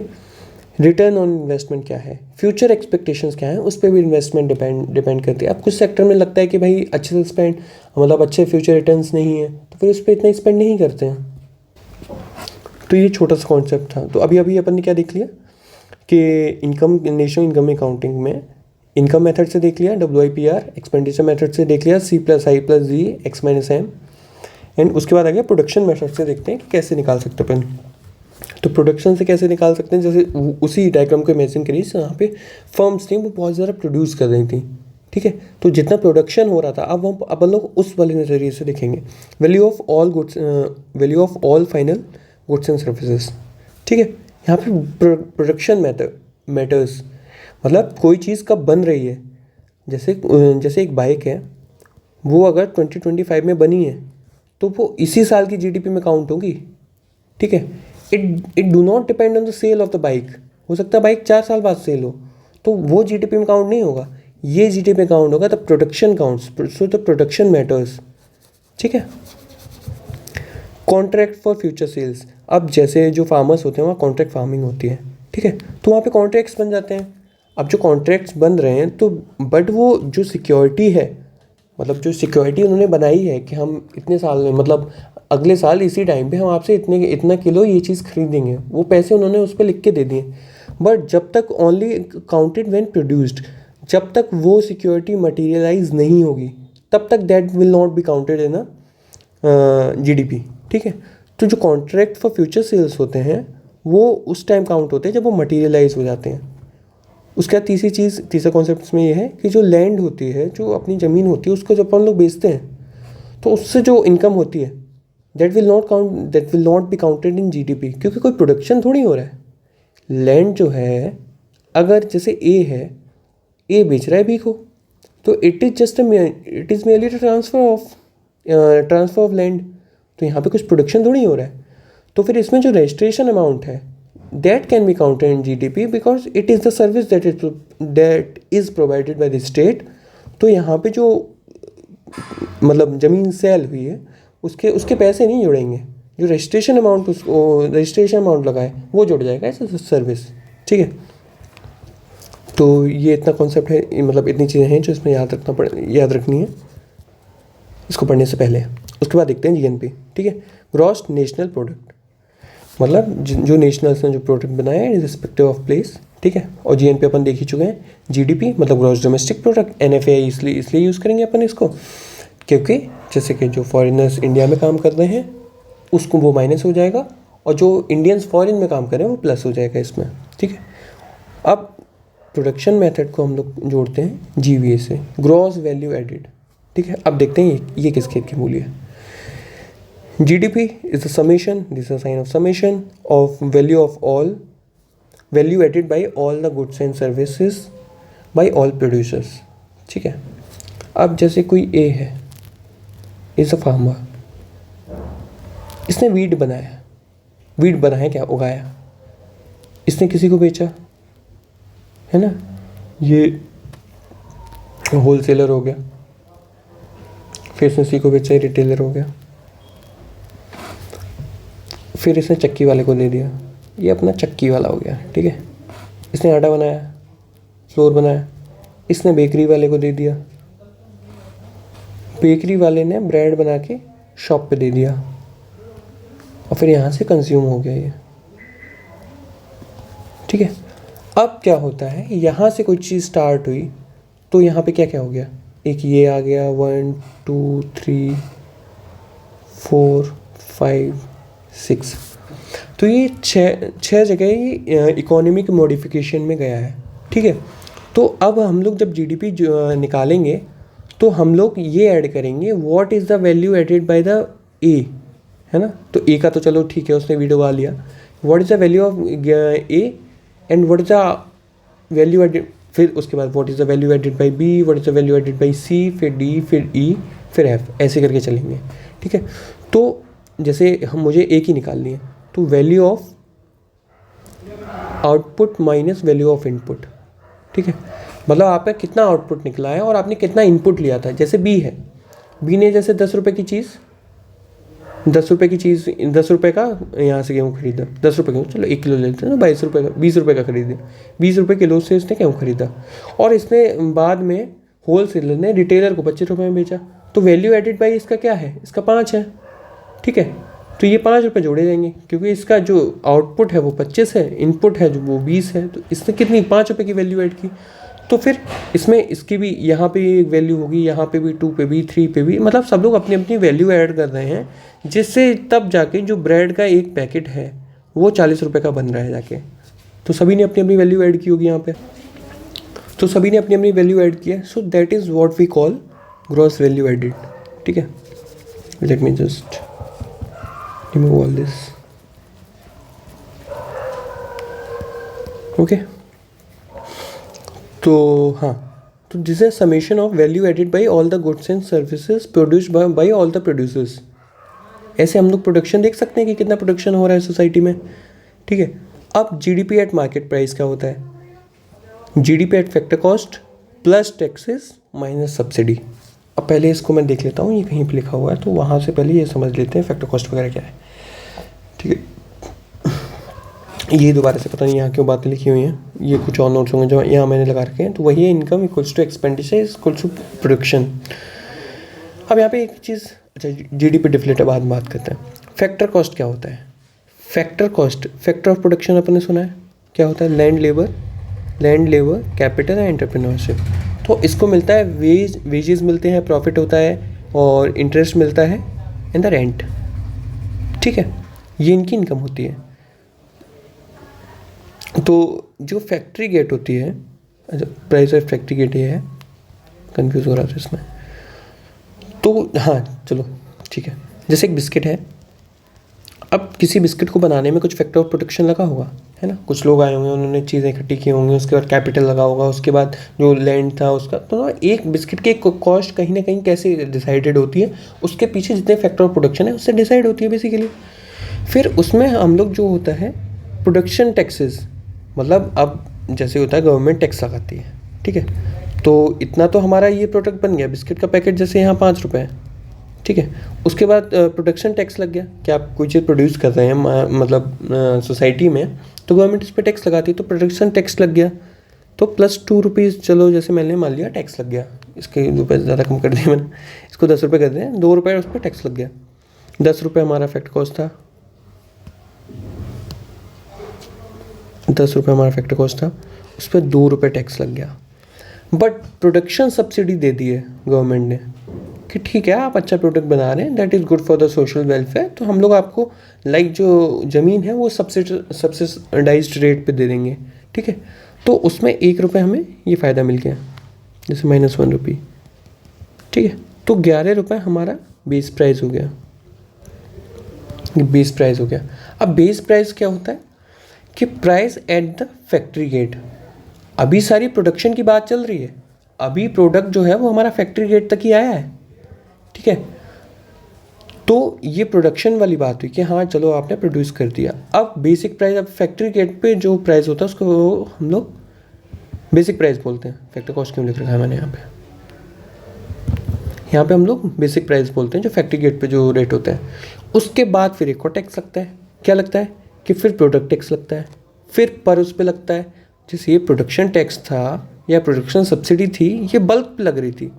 रिटर्न ऑन इन्वेस्टमेंट क्या है, फ्यूचर एक्सपेक्टेशंस क्या है, उस पर भी इन्वेस्टमेंट डिपेंड करती है। अब कुछ सेक्टर में लगता है कि भाई अच्छे से स्पेंड, मतलब अच्छे फ्यूचर रिटर्न्स नहीं है, तो फिर उस पर इतना स्पेंड नहीं करते हैं। तो ये छोटा सा कॉन्सेप्ट था। तो अभी अपन ने क्या देख लिया कि नेशनल इनकम अकाउंटिंग में इनकम मेथड से देख लिया WIPR, एक्सपेंडिचर मेथड से देख लिया C+I+D X-M, एंड उसके बाद आ गया प्रोडक्शन मेथड से देखते हैं कि कैसे निकाल सकते हैं अपन। तो प्रोडक्शन से कैसे निकाल सकते हैं, जैसे उसी डायग्राम को इमेजिन करिए, यहाँ पे फर्म्स थी वो बहुत ज़्यादा प्रोड्यूस कर रही थी, ठीक है, तो जितना प्रोडक्शन हो रहा था अब हम लोग उस वाले नज़रिए से देखेंगे, value of all final goods and services, ठीक है। यहाँ पे प्रोडक्शन मैटर्स, मतलब कोई चीज़ कब बन रही है, जैसे एक बाइक है, वो अगर 2025 में बनी है तो वो इसी साल की GDP में काउंट होगी, ठीक है। It do not depend on the sale of the bike, हो सकता है बाइक 4 साल बाद सेल हो, तो वो GDP में काउंट नहीं होगा, ये GDP में काउंट होगा, the production counts, so the production matters, ठीक है। कॉन्ट्रैक्ट फॉर फ्यूचर सेल्स, अब जैसे जो फार्मर्स होते हैं वहाँ कॉन्ट्रैक्ट फार्मिंग होती है, ठीक है, तो वहाँ पे कॉन्ट्रैक्ट्स बन जाते हैं। अब जो कॉन्ट्रैक्ट्स बन रहे हैं तो बट वो जो सिक्योरिटी है, मतलब जो सिक्योरिटी उन्होंने बनाई है कि हम इतने साल में, मतलब अगले साल इसी टाइम पे हम आपसे इतना किलो ये चीज़ खरीदेंगे, वो पैसे उन्होंने उस पर लिख के दे दिए, बट जब तक ओनली काउंटेड व्हेन प्रोड्यूस्ड, जब तक वो सिक्योरिटी मटीरियलाइज नहीं होगी तब तक that will not be counted in GDP, ठीक है। तो जो कॉन्ट्रैक्ट फॉर फ्यूचर सेल्स होते हैं वो उस टाइम काउंट होते हैं जब वो मटीरियलाइज हो जाते हैं। उसके बाद तीसरा कॉन्सेप्ट इसमें ये है कि जो लैंड होती है, जो अपनी ज़मीन होती है, उसको जब हम लोग बेचते हैं तो उससे जो इनकम होती है that will not be counted in GDP, क्योंकि कोई प्रोडक्शन थोड़ी हो रहा है। लैंड जो है, अगर जैसे ए है, ए बेच रहा है बी को, तो it is merely transfer of land. तो यहाँ पे कुछ प्रोडक्शन थोड़ी हो रहा है। तो फिर इसमें जो रजिस्ट्रेशन अमाउंट है, that can be counted in GDP because it is the service that is provided by the state. तो यहाँ पे जो मतलब ज़मीन सेल हुई है, उसके पैसे नहीं जुड़ेंगे, जो रजिस्ट्रेशन अमाउंट लगा है वो जुड़ जाएगा एज अ सर्विस। ठीक है, तो ये इतना कॉन्सेप्ट है, मतलब इतनी चीज़ें हैं जो इसमें याद रखनी है इसको पढ़ने से पहले। उसके बाद देखते हैं जीएनपी। ठीक है, ग्रॉस नेशनल प्रोडक्ट, मतलब जो नेशनल्स ने जो प्रोडक्ट बनाया है रिस्पेक्टिव ऑफ प्लेस। ठीक है, और जीएनपी अपन देख ही चुके हैं। जीडीपी मतलब ग्रॉस डोमेस्टिक प्रोडक्ट, एनएफआई इसलिए यूज़ करेंगे अपन इसको, क्योंकि जैसे कि जो फॉरेनर्स इंडिया में काम कर रहे हैं उसको वो माइनस हो जाएगा, और जो इंडियंस फॉरेन में काम कर रहे हैं वो प्लस हो जाएगा इसमें। ठीक है, अब प्रोडक्शन मेथड को हम लोग जोड़ते हैं जीवीए से, ग्रॉस वैल्यू एडिड। ठीक है, अब देखते हैं ये किस खेत की मूली है। GDP is a summation, this is a sign of summation of value added by all the goods and services by all producers. ठीक है, अब जैसे कोई ए है, इज अ फार्मर, इसने वीट बनाया क्या, उगाया, इसने किसी को बेचा, है ना, ये होलसेलर हो गया, फिर इसने किसी को बेचा, ये रिटेलर हो गया, फिर इसने चक्की वाले को दे दिया, ये अपना चक्की वाला हो गया। ठीक है, इसने आटा बनाया, फ्लोर बनाया, इसने बेकरी वाले को दे दिया, बेकरी वाले ने ब्रेड बना के शॉप पे दे दिया, और फिर यहाँ से कंज्यूम हो गया ये। ठीक है, अब क्या होता है, यहाँ से कोई चीज़ स्टार्ट हुई तो यहाँ पे क्या क्या हो गया, एक ये आ गया, 1 2 3 4 5 6, तो ये छः जगह ये इकोनॉमिक मॉडिफिकेशन में गया है। ठीक है, तो अब हम लोग जब जीडीपी निकालेंगे तो हम लोग ये ऐड करेंगे what is the value added by the A, है ना। तो ए का तो चलो ठीक है, उसने वीडियो गा लिया, what is the value of A and what is the value added, फिर उसके बाद what is the value added by B, what is the value added by C, फिर डी, फिर ई, फिर एफ, ऐसे करके चलेंगे। ठीक है, तो जैसे मुझे ए की निकालनी है, तो value of output minus value of input. ठीक है, मतलब आपका कितना आउटपुट निकला है और आपने कितना इनपुट लिया था। जैसे बी है, बी ने जैसे 10 रुपये की चीज़ 10 रुपये का यहाँ से गेहूँ खरीदा, 10 रुपये गेहूँ, चलो 1 किलो ले लेते हैं ना, 22 रुपये का, 20 रुपये का खरीदे, 20 रुपये किलो से इसने गेहूँ खरीदा, और इसने बाद में होल सेलर ने रिटेलर को 25 रुपये में बेचा। तो वैल्यू एडिड बाई इसका क्या है, इसका 5 है। ठीक है, तो ये 5 रुपये जोड़े जाएंगे, क्योंकि इसका जो आउटपुट है वो 25 है, इनपुट है जो वो 20 है, तो इसने कितनी 5 रुपये की वैल्यू ऐड की। तो फिर इसमें इसकी भी यहाँ पे एक वैल्यू होगी, यहाँ पे भी 2 पे भी 3 पे भी, मतलब सब लोग अपनी अपनी वैल्यू ऐड कर रहे हैं, जिससे तब जाके जो ब्रेड का एक पैकेट है वो 40 रुपये का बन रहा है जाके। तो सभी ने अपनी अपनी वैल्यू ऐड की होगी यहाँ पे, तो सभी ने अपनी अपनी वैल्यू ऐड की है। So that is what we call gross value added. ठीक है, let me just remove all this. Okay, तो हाँ, तो this is summation of value added by all the goods and services produced by all the producers. ऐसे हम लोग production देख सकते हैं कि कितना प्रोडक्शन हो रहा है सोसाइटी में। ठीक है, अब जीडीपी एट मार्केट प्राइस क्या होता है, GDP at factor cost plus taxes minus subsidy. अब पहले इसको मैं देख लेता हूँ, ये कहीं पे लिखा हुआ है, तो वहाँ से पहले ये समझ लेते हैं फैक्टर कॉस्ट वगैरह क्या है। ठीक है, ये दोबारा से पता नहीं यहाँ क्यों बातें लिखी हुई हैं, ये कुछ और नोट्स होंगे जो यहाँ मैंने लगा रखे हैं। तो वही है, income equals to expenditure equals to production. अब यहाँ पे एक चीज़, अच्छा जीडीपी डिफ्लेटर बाद में बात करते हैं। फैक्टर कॉस्ट क्या होता है, factor cost, factor of production अपन ने सुना है क्या होता है, land labour capital and entrepreneurship. तो इसको मिलता है वेजेस मिलते हैं, प्रॉफिट होता है, और इंटरेस्ट मिलता है एंड द रेंट। ठीक है, ये इनकी इनकम होती है। तो जो फैक्ट्री गेट होती है, अच्छा प्राइस ऑफ फैक्ट्री गेट ये है, कंफ्यूज हो रहा था इसमें। तो हाँ चलो ठीक है, जैसे एक बिस्किट है, अब किसी बिस्किट को बनाने में कुछ फैक्टर ऑफ प्रोडक्शन लगा होगा, है ना, कुछ लोग आए होंगे, उन्होंने चीज़ें इकट्ठी की होंगी, उसके बाद कैपिटल लगा होगा, उसके बाद जो लैंड था उसका, तो ना एक बिस्किट की कॉस्ट कहीं ना कहीं कैसे डिसाइडेड होती है, उसके पीछे जितने फैक्टर ऑफ प्रोडक्शन है उससे डिसाइड होती है बेसिकली। फिर उसमें हम लोग जो होता है प्रोडक्शन टैक्सेस, मतलब अब जैसे होता है गवर्नमेंट टैक्स लगाती है, ठीक है, तो इतना तो हमारा ये प्रोडक्ट बन गया, बिस्किट का पैकेट जैसे यहाँ 5 रुपये है, ठीक है। उसके बाद प्रोडक्शन टैक्स लग गया कि आप कोई चीज़ प्रोड्यूस कर रहे हैं मतलब सोसाइटी में, तो गवर्नमेंट इस पर टैक्स लगाती है, तो प्रोडक्शन टैक्स लग गया, तो +2 रुपीज़, चलो जैसे मैंने मान लिया टैक्स लग गया, इसके रुपये ज़्यादा कम कर दिए मैंने, इसको 10 रुपये कर दिए, 2 रुपये उस पर टैक्स लग गया, 10 रुपये हमारा फैक्ट कॉस्ट था, 10 रुपये हमारा फैक्टर कॉस्ट था, उस पर 2 रुपये टैक्स लग गया। बट प्रोडक्शन सब्सिडी दे दी है गवर्नमेंट ने कि ठीक है आप अच्छा प्रोडक्ट बना रहे हैं, that is good for the social welfare, तो हम लोग आपको लाइक जो ज़मीन है वो सब्सिडाइज्ड रेट पे दे देंगे, ठीक है। तो उसमें 1 रुपये हमें ये फ़ायदा मिल गया, जैसे -1 रुपये, ठीक है। तो 11 रुपये हमारा बेस प्राइस हो गया, बेस प्राइस हो गया। अब बेस प्राइस क्या होता है कि price at the factory gate, अभी सारी प्रोडक्शन की बात चल रही है, अभी प्रोडक्ट जो है वो हमारा फैक्ट्री गेट तक ही आया है, ठीक है। तो ये प्रोडक्शन वाली बात हुई कि हाँ चलो आपने प्रोड्यूस कर दिया। अब बेसिक प्राइस, अब फैक्ट्री गेट पे जो प्राइस होता है उसको हम लोग बेसिक प्राइस बोलते हैं। फैक्ट्री कॉस्ट क्यों लिख रखा है मैंने यहाँ पे हम लोग बेसिक प्राइस बोलते हैं जो फैक्ट्री गेट पे जो रेट होता है। उसके बाद फिर एक और टैक्स लगता है, क्या लगता है कि फिर प्रोडक्ट टैक्स लगता है, फिर पर उस पर लगता है, जैसे ये प्रोडक्शन टैक्स था या प्रोडक्शन सब्सिडी थी, ये बल्क पे लग रही थी,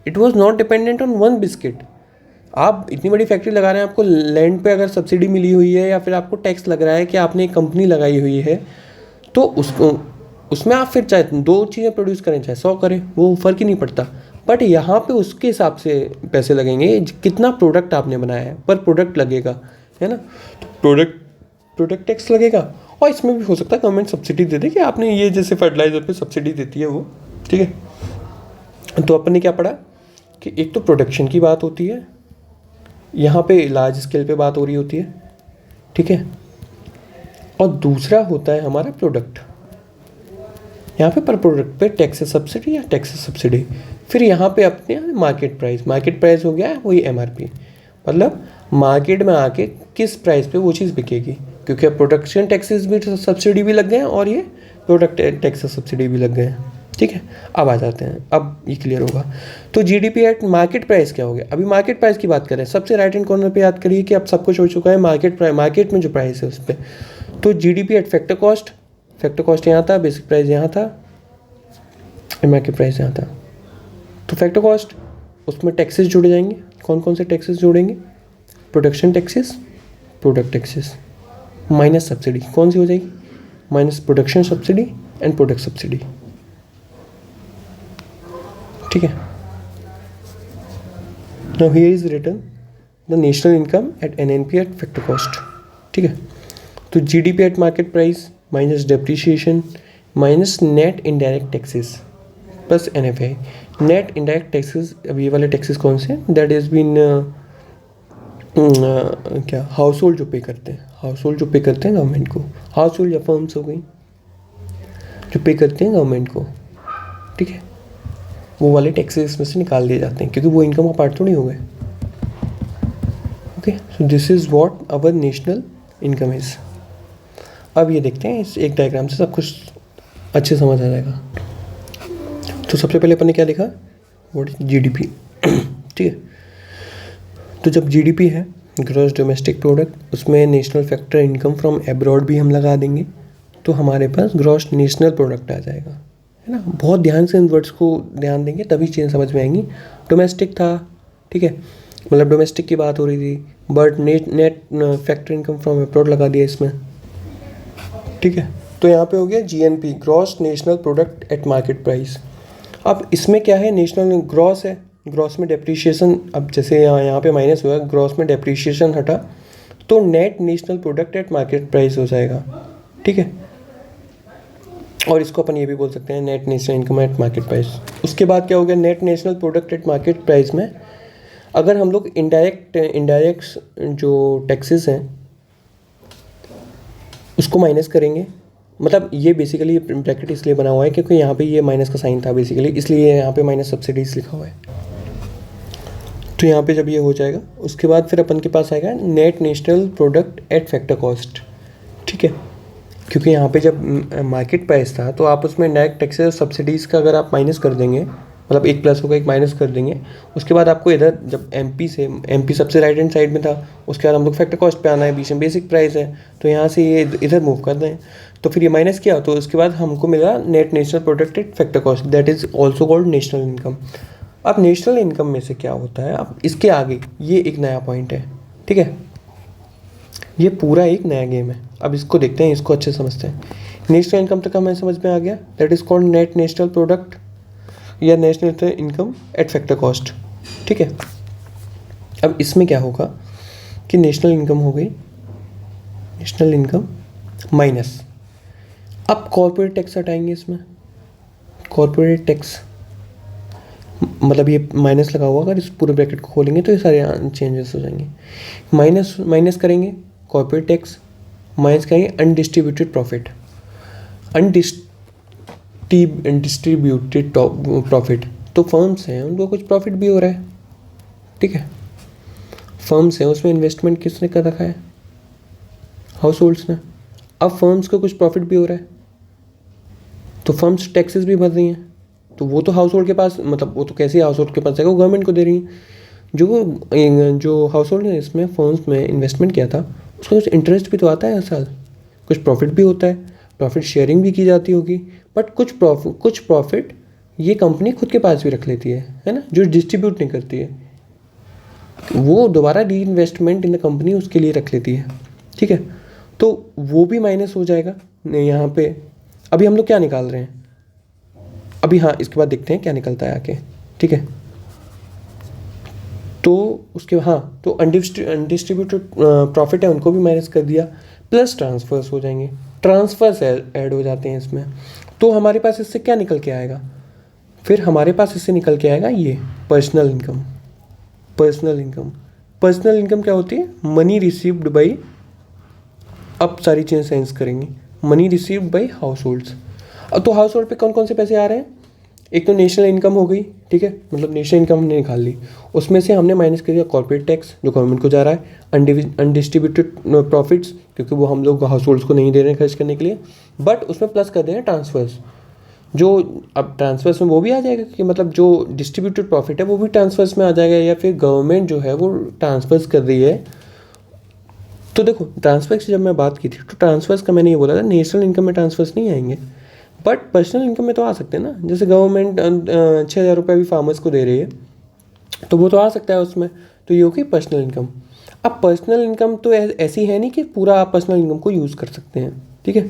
it was not dependent on one biscuit. आप इतनी बड़ी फैक्ट्री लगा रहे हैं, आपको लैंड पे अगर सब्सिडी मिली हुई है या फिर आपको टैक्स लग रहा है कि आपने एक कंपनी लगाई हुई है, तो उसको उसमें आप फिर चाहे 2 चीज़ें प्रोड्यूस करें चाहे 100 करें, वो फ़र्क ही नहीं पड़ता। बट यहाँ पे उसके हिसाब से पैसे लगेंगे कितना प्रोडक्ट आपने बनाया है, पर प्रोडक्ट लगेगा, है ना, तो प्रोडक्ट टैक्स लगेगा। और इसमें भी हो सकता है गवर्नमेंट सब्सिडी दे दे कि आपने ये जैसे फर्टिलाइज़र पे सब्सिडी देती है वो, ठीक है। तो अपन ने क्या पढ़ा कि एक तो प्रोडक्शन की बात होती है, यहाँ पे लार्ज स्केल पे बात हो रही होती है, ठीक है, और दूसरा होता है हमारा प्रोडक्ट। यहाँ पे पर प्रोडक्ट पे टैक्स सब्सिडी या टैक्स सब्सिडी। फिर यहाँ पे अपने मार्केट प्राइस हो गया है वही MRP, मतलब मार्केट में आके किस प्राइस पे वो चीज़ बिकेगी, क्योंकि अब प्रोडक्शन टैक्सेस भी सब्सिडी भी लग गए हैं और ये प्रोडक्ट टैक्स सब्सिडी भी लग गए हैं, ठीक है। अब आ जाते हैं, अब ये क्लियर होगा। तो GDP एट मार्केट प्राइस क्या हो गया, अभी मार्केट प्राइस की बात करें, सबसे राइट हैंड कॉर्नर पे याद करिए कि अब सब कुछ हो चुका है मार्केट में जो प्राइस है उस पर। तो GDP एट फैक्टर कॉस्ट यहाँ था, बेसिक प्राइस यहाँ था, मार्केट प्राइस यहाँ था। तो फैक्टर कॉस्ट, उसमें टैक्सेस जुड़े जाएंगे, कौन कौन से टैक्सेस जोड़ेंगे, production taxes, product taxes, minus subsidy, कौन सी हो जाएगी, minus production subsidy and product subsidy, ठीक है। Now here is written the national income at NNP at factor cost, ठीक है। तो GDP at market price minus depreciation minus net indirect taxes plus NFI। Net indirect taxes, अब ये वाले taxes कौन से हैं, दैट इज़ बीन क्या, हाउस होल्ड जो पे करते हैं गवर्नमेंट को, हाउस होल्ड या फर्म्स हो गई जो पे करते हैं गवर्नमेंट को, ठीक है, वो वाले टैक्सेस इसमें से निकाल दिए जाते हैं क्योंकि वो इनकम का पार्ट तो नहीं हो गए। Okay, so this is what our national income is. अब ये देखते हैं, इस एक डायग्राम से सब कुछ अच्छे समझ आ जाएगा। तो सबसे पहले अपन ने क्या लिखा, व्हाट इज GDP, ठीक है। तो जब GDP है ग्रॉस डोमेस्टिक प्रोडक्ट, उसमें national factor income from abroad भी हम लगा देंगे, तो हमारे पास ग्रॉस नेशनल प्रोडक्ट आ जाएगा, है ना। बहुत ध्यान से इन वर्ड्स को ध्यान देंगे तभी चीज़ें समझ में आएंगी। डोमेस्टिक था, ठीक है, मतलब डोमेस्टिक की बात हो रही थी, but net factor income from abroad लगा दिया इसमें, ठीक है। तो यहाँ पे हो गया GNP, gross national product at market price. अब इसमें क्या है, नेशनल ग्रॉस है, ग्रॉस में डेप्रीशिएशन, अब जैसे यहाँ पे माइनस हुआ, ग्रॉस में डेप्रीशिएशन हटा तो net national product at market price हो जाएगा, ठीक है। और इसको अपन ये भी बोल सकते हैं net national income eight market price. उसके बाद क्या हो गया, net national product at market price में अगर हम लोग इनडायरेक्ट जो टैक्सेस हैं उसको माइनस करेंगे, मतलब ये बेसिकली ब्रैकेट इसलिए बना हुआ है क्योंकि यहाँ पे ये माइनस का साइन था बेसिकली, इसलिए यहाँ पे माइनस सब्सिडीज लिखा हुआ है। तो यहाँ पे जब ये हो जाएगा उसके बाद फिर अपन के पास आएगा net national product at factor cost, ठीक है। क्योंकि यहाँ पे जब मार्केट प्राइस था तो आप उसमें नेट टैक्सेस और सब्सिडीज़ का अगर आप माइनस कर देंगे, मतलब एक प्लस होगा एक माइनस कर देंगे, उसके बाद आपको इधर जब एमपी सबसे राइट हैंड साइड में था, उसके बाद हम लोग फैक्टर कॉस्ट पे आना है, बीच में बेसिक प्राइस है, तो यहाँ से ये इधर मूव कर दें, तो फिर ये माइनस किया तो उसके बाद हमको मिला net national product at factor cost, that is also called national income. अब नेशनल इनकम में से क्या होता है, अब इसके आगे ये एक नया पॉइंट है, ठीक है, ये पूरा एक नया गेम है। अब इसको देखते हैं, इसको अच्छे समझते हैं। नेशनल इनकम तक हमें समझ में आ गया, that is called net national product या national income at factor cost, ठीक है। अब इसमें क्या होगा कि नेशनल इनकम हो गई, नेशनल इनकम माइनस, अब कॉर्पोरेट टैक्स हटाएंगे इसमें, कॉर्पोरेट टैक्स मतलब ये माइनस लगा हुआ, अगर इस पूरे ब्रैकेट को खोलेंगे तो ये सारे चेंजेस हो जाएंगे। माइनस माइनस करेंगे कॉर्पोरेट टैक्स, माइनस करेंगे अनडिस्ट्रीब्यूटेड प्रॉफिट, अनडिस्ट्रीब्यूटेड प्रॉफिट, तो फर्म्स हैं उनको कुछ प्रॉफिट भी हो रहा है, ठीक है, फर्म्स हैं उसमें इन्वेस्टमेंट किसने कर रखा है, हाउस होल्ड्स ने, अब फर्म्स को कुछ प्रॉफिट भी हो रहा है तो फर्म्स टैक्सेस भी भर रही हैं, तो वो तो हाउस होल्ड के पास, मतलब वो तो कैसे हाउस होल्ड के पास जाएगा, वो गवर्नमेंट को दे रही है। जो हाउस होल्ड ने इसमें फर्म्स में इन्वेस्टमेंट किया था उसका कुछ इंटरेस्ट भी तो आता है हर साल, कुछ प्रॉफिट भी होता है, प्रॉफिट शेयरिंग भी की जाती होगी, बट कुछ प्रॉफिट ये कंपनी खुद के पास भी रख लेती है ना, जो डिस्ट्रीब्यूट नहीं करती है, वो दोबारा री इन्वेस्टमेंट इन द कंपनी उसके लिए रख लेती है, ठीक है, तो वो भी माइनस हो जाएगा यहाँ पे। अभी हम लोग क्या निकाल रहे हैं अभी, हाँ इसके बाद देखते हैं क्या निकलता है आके, ठीक है। तो उसके हाँ, तो अनडिस्ट्रीब्यूटेड प्रॉफिट है उनको भी माइनस कर दिया, प्लस ट्रांसफर्स हो जाएंगे, ट्रांसफर्स ऐड हो जाते हैं इसमें, तो हमारे पास इससे क्या निकल के आएगा, फिर हमारे पास इससे निकल के आएगा ये personal income. Personal income, personal income क्या होती है, मनी रिसीव्ड बाई, अब सारी चीज़ें सेंस करेंगे, money received by house holds. अब तो हाउस होल्ड पे कौन कौन से पैसे आ रहे हैं, एक तो नेशनल इनकम हो गई, ठीक है, मतलब नेशनल इनकम हमने निकाल ली, उसमें से हमने माइनस कर दिया कॉर्पोरेट टैक्स जो गवर्नमेंट को जा रहा है, अनडिस्ट्रीब्यूटेड प्रॉफिट्स क्योंकि वो हम लोग हाउस होल्ड्स को नहीं दे रहे हैं खर्च करने के लिए, बट उसमें प्लस कर दें ट्रांसफर्स, जो अब ट्रांसफर्स में वो भी आ जाएगा कि मतलब जो डिस्ट्रीब्यूटेड प्रॉफिट है वो भी ट्रांसफर्स में आ जाएगा, या फिर गवर्नमेंट जो है वो ट्रांसफर्स कर रही है। तो देखो ट्रांसफर्स की जब मैं बात की थी तो ट्रांसफर्स का मैंने ये बोला था, नेशनल इनकम में ट्रांसफर्स नहीं आएंगे, बट पर्सनल इनकम में तो आ सकते हैं ना, जैसे गवर्नमेंट 6,000 रुपये भी फार्मर्स को दे रही है तो वो तो आ सकता है उसमें, तो ये होगी पर्सनल इनकम। अब पर्सनल इनकम तो ऐसी है नहीं कि पूरा आप पर्सनल इनकम को यूज़ कर सकते हैं, ठीक है,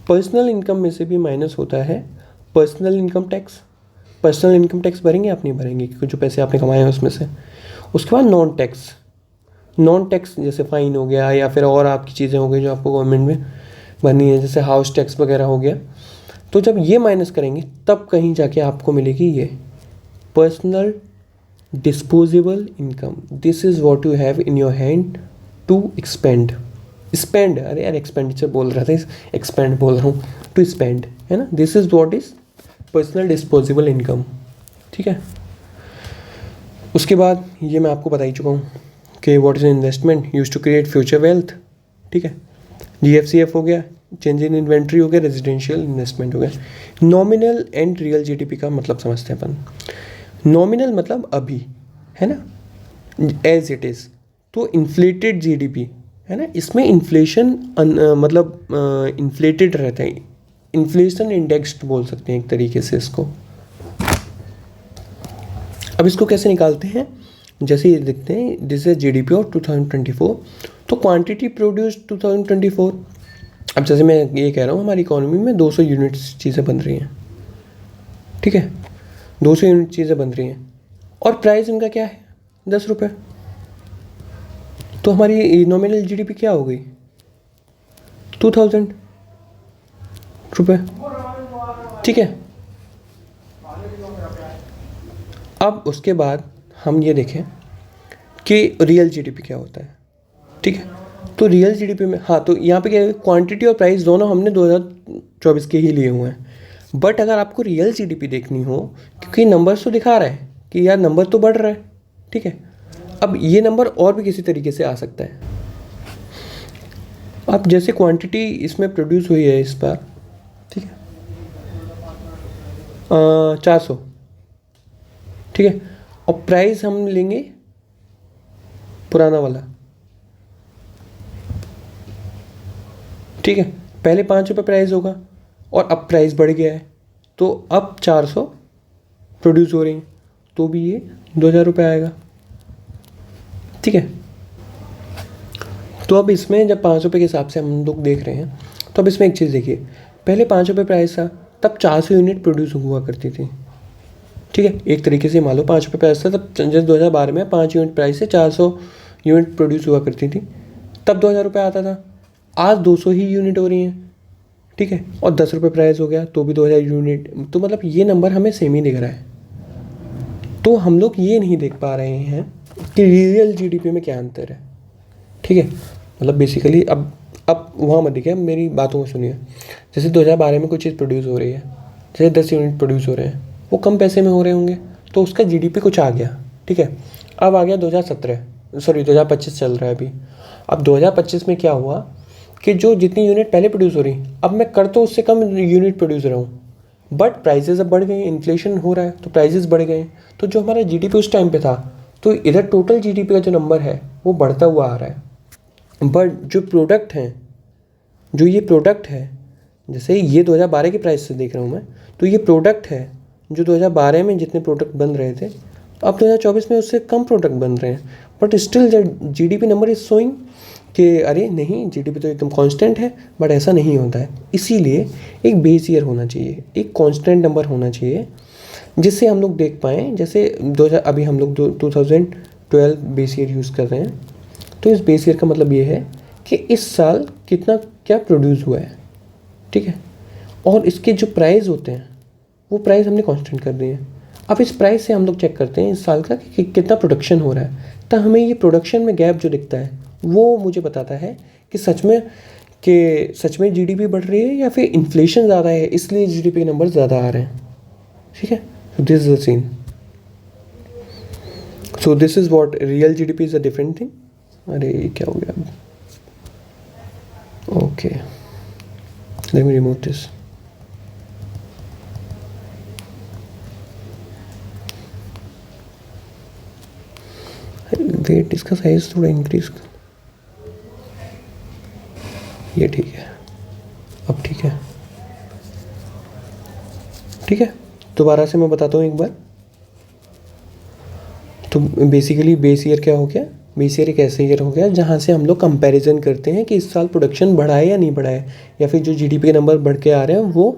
पर्सनल इनकम में से भी माइनस होता है personal income tax, personal income tax भरेंगे आप नहीं भरेंगे क्योंकि जो पैसे आपने कमाए हैं उसमें से। उसके बाद नॉन टैक्स, नॉन टैक्स जैसे फ़ाइन हो गया या फिर और आपकी चीज़ें हो गई जो आपको गवर्नमेंट में भरनी है, जैसे हाउस टैक्स वगैरह हो गया, तो जब ये माइनस करेंगे तब कहीं जाके आपको मिलेगी ये personal disposable income, this is what you have in your hand to expend, spend, अरे यार एक्सपेंडिचर बोल रहा था, एक्सपेंड बोल रहा हूँ, टू स्पेंड है ना, this is what is personal disposable income, ठीक है। उसके बाद ये मैं आपको बता ही चुका हूँ कि what is investment use to create future wealth, ठीक है, GFCF हो गया, चेंज इन इन्वेंट्री हो गया, रेजिडेंशियल इन्वेस्टमेंट हो गया। नॉमिनल एंड रियल जीडीपी का मतलब समझते हैं अपन, नॉमिनल मतलब अभी है ना, एज इट इज़, तो इन्फ्लेटेड जीडीपी है ना, इसमें इन्फ्लेशन मतलब इन्फ्लेटेड रहता है, इन्फ्लेशन इंडेक्स्ड बोल सकते हैं एक तरीके से इसको। अब इसको कैसे निकालते हैं, जैसे ये देखते हैं दिस इज जीडीपी ऑफ 2024, तो क्वांटिटी प्रोड्यूस्ड 2024, अब जैसे मैं ये कह रहा हूँ हमारी इकोनॉमी में 200 यूनिट्स चीज़ें बन रही हैं, ठीक है, 200 यूनिट चीज़ें बन रही हैं और प्राइस इनका क्या है 10 रुपये, तो हमारी नॉमिनल जीडीपी क्या हो गई 2000 रुपये, ठीक है। अब उसके बाद हम ये देखें कि रियल जीडीपी क्या होता है, ठीक है, तो रियल जीडीपी में, हाँ, तो यहाँ पे क्या है, क्वांटिटी और प्राइस दोनों हमने 2024 के ही लिए हुए हैं। बट अगर आपको रियल जीडीपी देखनी हो, क्योंकि नंबर्स तो दिखा रहा है कि यार नंबर तो बढ़ रहा है, ठीक है। अब ये नंबर और भी किसी तरीके से आ सकता है। अब जैसे क्वांटिटी इसमें प्रोड्यूस हुई है इस बार, ठीक है, 400, ठीक है। और प्राइस हम लेंगे पुराना वाला, ठीक है। पहले 5 रुपये प्राइस होगा और अब प्राइस बढ़ गया है, तो अब 400 प्रोड्यूस हो रही हैं, तो भी ये 2000 रुपये आएगा, ठीक है। तो अब इसमें जब 5 रुपये के हिसाब से हम लोग देख रहे हैं, तो अब इसमें एक चीज़ देखिए, पहले 5 रुपये प्राइस था, तब 400 यूनिट प्रोड्यूस हुआ करती थी, ठीक है। एक तरीके से मान लो 5 रुपये प्राइस था, तब जैसे 2012 में 5 यूनिट प्राइस से 400 यूनिट प्रोड्यूस हुआ करती थी, तब 2000 रुपये आता था। आज 200 ही यूनिट हो रही हैं, ठीक है, और 10 रुपये प्राइस हो गया तो भी 2000 यूनिट, तो मतलब ये नंबर हमें सेम ही दिख रहा है। तो हम लोग ये नहीं देख पा रहे हैं कि रियल जीडीपी में क्या अंतर है, ठीक है। मतलब बेसिकली अब वहाँ मत देखिए, मेरी बातों को सुनिए। जैसे 2012 में कोई चीज़ प्रोड्यूस हो रही है, जैसे 10 यूनिट प्रोड्यूस हो रहे हैं, वो कम पैसे में हो रहे होंगे, तो उसका जीडीपी कुछ आ गया, ठीक है। अब आ गया 2025 चल रहा है अभी। अब 2025 में क्या हुआ कि जो जितनी यूनिट पहले प्रोड्यूस हो रही, अब मैं कर तो उससे कम यूनिट प्रोड्यूस रहा हूँ, बट प्राइसेस अब बढ़ गए, इन्फ्लेशन हो रहा है तो प्राइसेस बढ़ गए, तो जो हमारा जीडीपी उस टाइम पे था, तो इधर टोटल जीडीपी का जो नंबर है वो बढ़ता हुआ आ रहा है। बट जो प्रोडक्ट हैं, जो ये प्रोडक्ट है, जैसे ये 2012 के प्राइस से देख रहा हूँ मैं, तो ये प्रोडक्ट है जो 2012 में जितने प्रोडक्ट बन रहे थे, अब 2024 में उससे कम प्रोडक्ट बन रहे हैं, but still GDP number is showing कि अरे नहीं, जीडीपी तो एकदम कांस्टेंट है। बट ऐसा नहीं होता है, इसीलिए एक बेस ईयर होना चाहिए, एक कांस्टेंट नंबर होना चाहिए, जिससे हम लोग देख पाएँ। जैसे 2000 अभी हम लोग 2012 बेस ईयर यूज़ कर रहे हैं, तो इस बेस ईयर का मतलब ये है कि इस साल कितना क्या प्रोड्यूस हुआ है, ठीक है। और इसके जो प्राइस होते हैं वो प्राइस हमने कांस्टेंट कर दिए हैं। अब इस प्राइस से हम लोग चेक करते हैं इस साल का कि कितना प्रोडक्शन हो रहा है, तो हमें ये प्रोडक्शन में गैप जो दिखता है वो मुझे बताता है कि सच में जीडीपी बढ़ रही है या फिर इन्फ्लेशन ज़्यादा है, इसलिए जीडीपी के नंबर ज़्यादा आ रहे हैं, ठीक है। So this is the scene. So this is what real GDP is a different thing. अरे क्या हो गया अब, okay, let me remove this. Wait, इसका साइज थोड़ा इंक्रीज कर, ये ठीक है, अब ठीक है, ठीक है। दोबारा से मैं बताता हूँ एक बार। तो बेसिकली बेस ईयर क्या हो गया, बेस ईयर एक ऐसा ईयर हो गया जहाँ से हम लोग कंपैरिजन करते हैं कि इस साल प्रोडक्शन बढ़ा है या नहीं बढ़ा है, या फिर जो जीडीपी के नंबर बढ़ के आ रहे हैं वो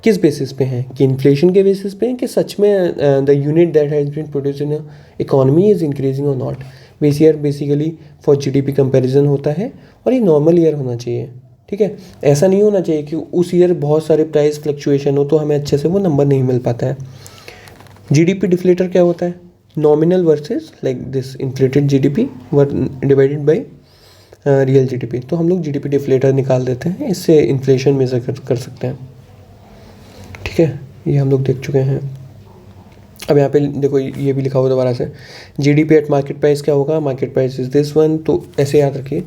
किस बेसिस पे हैं, कि इन्फ्लेशन के बेसिस पे हैं कि सच में the unit that has been produce in economy is increasing और not. Base year basically for GDP comparison होता है, और ये नॉर्मल ईयर होना चाहिए, ठीक है। ऐसा नहीं होना चाहिए कि उस ईयर बहुत सारे प्राइस फ्लक्चुएशन हो तो हमें अच्छे से वो नंबर नहीं मिल पाता है। जीडीपी डिफ्लेटर क्या होता है, nominal versus like this inflated GDP divided by real GDP. तो हम लोग जीडीपी डिफ्लेटर निकाल देते हैं, इससे इन्फ्लेशन मेजर कर सकते हैं, ठीक है। ये हम लोग देख चुके हैं। अब यहाँ पे देखो ये भी लिखा हुआ दोबारा से, जीडीपी एट मार्केट प्राइस क्या होगा, market price is this one. तो ऐसे याद रखिए,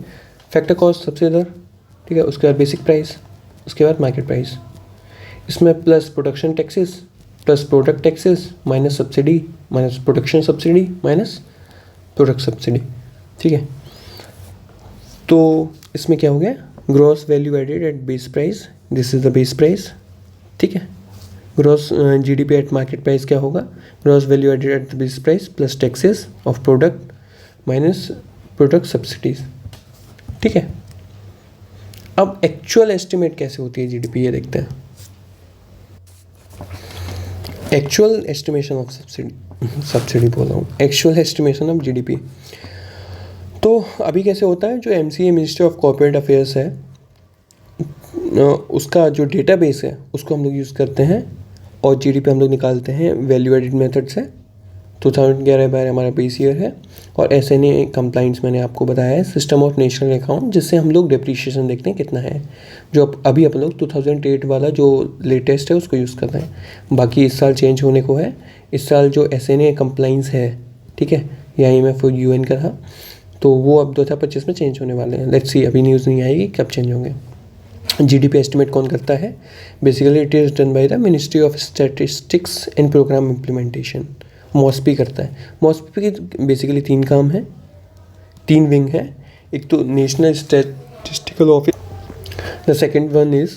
फैक्टर कॉस्ट सबसे इधर, ठीक है, उसके बाद बेसिक प्राइस, उसके बाद मार्केट प्राइस, इसमें plus production taxes plus product taxes minus subsidy minus production subsidy minus product subsidy, ठीक है। तो इसमें क्या हो गया, gross value added at base price, this is the base price, ठीक है। Gross GDP at market price क्या होगा, gross value added at the base price plus taxes of product minus product subsidies, ठीक है। अब एक्चुअल एस्टिमेट कैसे होती है जीडीपी, ये देखते हैं। एक्चुअल एस्टिमेशन ऑफ सब्सिडी बोल रहा हूँ, एक्चुअल एस्टिमेशन ऑफ जीडीपी। तो अभी कैसे होता है, जो MCA ministry of corporate affairs है, उसका जो डेटाबेस है उसको हम लोग यूज़ करते हैं, और जीडीपी हम लोग निकालते हैं वैल्यू एडेड मेथड से। 2011 हमारा बेस ईयर है। और SNA कंप्लाइंस मैंने आपको बताया है, सिस्टम ऑफ नेशनल अकाउंट, जिससे हम लोग डेप्रीशिएशन देखते हैं कितना है, जो अभी अपन लोग 2008 वाला जो लेटेस्ट है उसको यूज़ कर रहे हैं। बाकी इस साल चेंज होने को है। इस साल जो SNA कंप्लाइंस है, ठीक है, या IMF और UN का था, तो वो अब 2025 में चेंज होने वाले हैं। लेट्स सी, अभी न्यूज़ नहीं आएगी कब चेंज होंगे। GDP एस्टिमेट कौन करता है? Basically it is done by the ministry of statistics and programme implementation, MoSPI करता है। मॉस्पी के बेसिकली 3 काम हैं, 3 विंग है। एक तो national statistical office, the second one is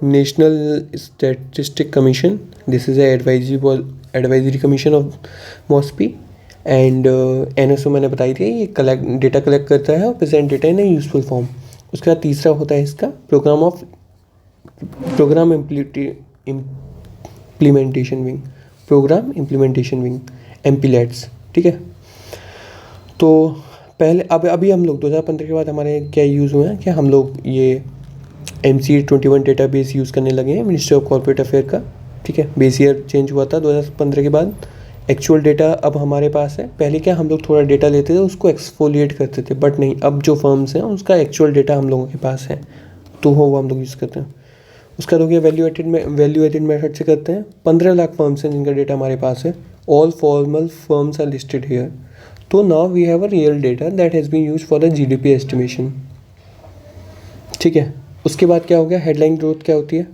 national statistic commission, this is advisory commission of MoSPI. And NSO मैंने बताई थी, ये डेटा कलेक्ट करता है और प्रेजेंट डेटा इन ए यूजफुल फॉर्म। उसके बाद तीसरा होता है इसका प्रोग्राम इम्प्लीमेंटेशन विंग, MPLATS, ठीक है। तो पहले अभी हम लोग 2015 के बाद हमारे क्या यूज़ हुए हैं कि हम लोग ये MC21 डेटाबेस यूज़ करने लगे हैं, मिनिस्ट्री ऑफ कॉर्पोरेट अफेयर का, ठीक है। बेस ईयर चेंज हुआ था 2015 के बाद। एक्चुअल डेटा अब हमारे पास है। पहले क्या हम लोग थोड़ा डेटा लेते थे, उसको एक्सफोलिएट करते थे, बट नहीं, अब जो फर्म्स हैं उसका एक्चुअल डेटा हम लोगों के पास है, तो वो हम लोग यूज़ करते हैं। उसका हो गया वैल्यू एडेड मेथड से करते हैं। 15 लाख फर्म्स हैं जिनका डेटा हमारे पास है। All formal firms are listed here. तो now we have a real data that has been used for the GDP estimation, ठीक है। उसके बाद क्या हो गया, हेडलाइन ग्रोथ क्या होती है?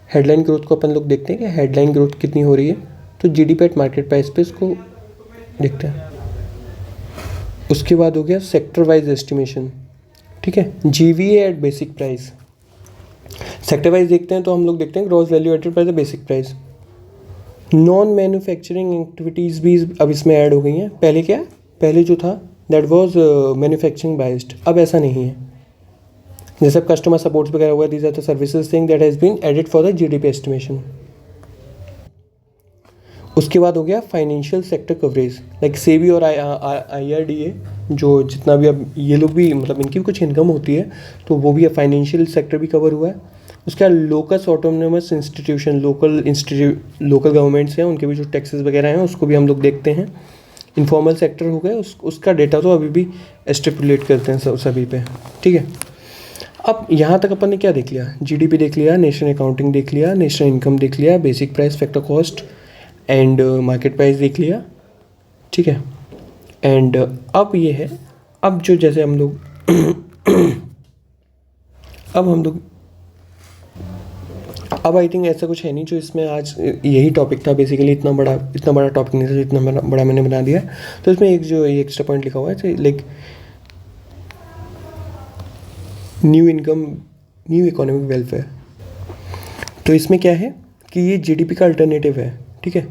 हेडलाइन ग्रोथ को अपन लोग देखते हैं कि हेडलाइन ग्रोथ कितनी हो रही है, तो GDP एट मार्केट प्राइस पे इसको देखते हैं। उसके बाद हो गया सेक्टर वाइज एस्टिमेशन, ठीक है, GVA at basic price. Sector wise देखते हैं तो हम लोग देखते हैं gross value added price, basic price. Non manufacturing activities भी अब इसमें ऐड हो गई हैं। पहले जो था दैट वाज मैन्युफैक्चरिंग बाइस्ड, अब ऐसा नहीं है। जैसे कस्टमर सपोर्ट्स वगैरह हुआ, these are the services thing that has been added for the GDP estimation. उसके बाद हो गया financial sector coverage, like SEBI और IRDA, जो जितना भी अब ये लोग भी मतलब इनकी भी कुछ इनकम होती है, तो वो भी फाइनेंशियल सेक्टर भी कवर हुआ है। उसके बाद locus autonomous institution, local governments हैं, उनके भी जो टैक्सेस वगैरह हैं उसको भी हम लोग देखते हैं। इनफॉर्मल सेक्टर हो गए, उसका डेटा तो अभी भी स्टिपुलेट करते हैं सभी पे, ठीक है। अब यहाँ तक अपन ने क्या देख लिया? GDP देख लिया, नेशनल अकाउंटिंग देख लिया, नेशनल इनकम देख लिया, basic price, factor cost and market price देख लिया, ठीक है। एंड अब ये है, अब जो जैसे हम लोग अब आई थिंक ऐसा कुछ है नहीं जो इसमें आज यही टॉपिक था बेसिकली। इतना बड़ा टॉपिक नहीं था, इतना बड़ा मैंने बना दिया। तो इसमें एक जो एक्स्ट्रा पॉइंट लिखा हुआ है, like new income, new economic welfare. तो इसमें क्या है कि ये GDP का अल्टरनेटिव है, ठीक है।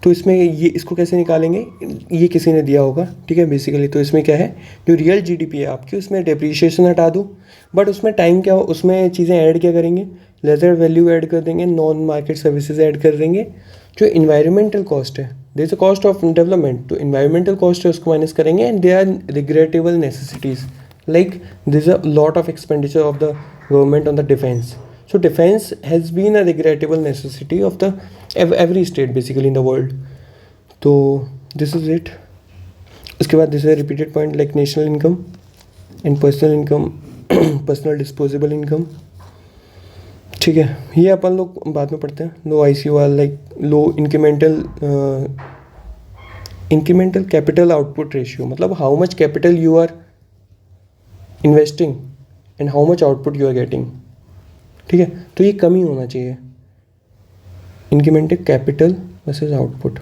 तो इसमें ये इसको कैसे निकालेंगे, ये किसी ने दिया होगा, ठीक है, बेसिकली। तो इसमें क्या है, जो रियल GDP है आपकी, उसमें डेप्रीशिएशन हटा दो, बट उसमें टाइम क्या हो, उसमें चीज़ें ऐड क्या करेंगे, लेजर वैल्यू ऐड कर देंगे, नॉन मार्केट सर्विसेज ऐड कर देंगे। जो इन्वायरमेंटल कॉस्ट है, there is a cost of development, तो इन्वायरमेंटल कॉस्ट है उसको माइनस करेंगे। And they are regrettable necessities, like there's a lot of expenditure of the government on the defense. So defense has been a regrettable necessity of the every state basically in the world. So this is it. उसके बाद this is a repeated point like national income and personal income, personal disposable income, ठीक है। ये अपन लोग बाद में पढ़ते हैं। Low ICOR, like low incremental capital output ratio, मतलब how much capital you are investing and how much output you are getting, ठीक है। तो ये कम ही होना चाहिए, इंक्रीमेंटल कैपिटल वर्सेस आउटपुट।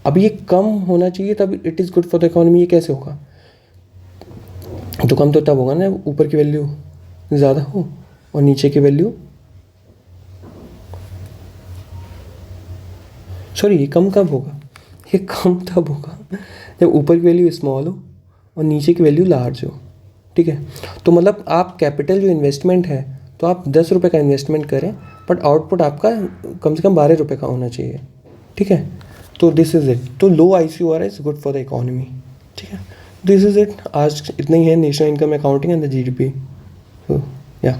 अब ये कम होना चाहिए तब it is good for the economy. ये कैसे होगा? तो कम तो तब होगा ना ऊपर की वैल्यू ज़्यादा हो और नीचे की वैल्यू, सॉरी, ये कम कब होगा? ये कम तब होगा जब ऊपर की वैल्यू स्मॉल हो और नीचे की वैल्यू लार्ज हो, ठीक है। तो मतलब आप कैपिटल जो इन्वेस्टमेंट है, तो आप 10 रुपये का इन्वेस्टमेंट करें, बट आउटपुट आपका कम से कम 12 रुपये का होना चाहिए, ठीक है। तो दिस इज़ इट। तो लो ICOR is good for the economy, ठीक है। This is it. आज इतना ही है, national income accounting and the GDP। तो या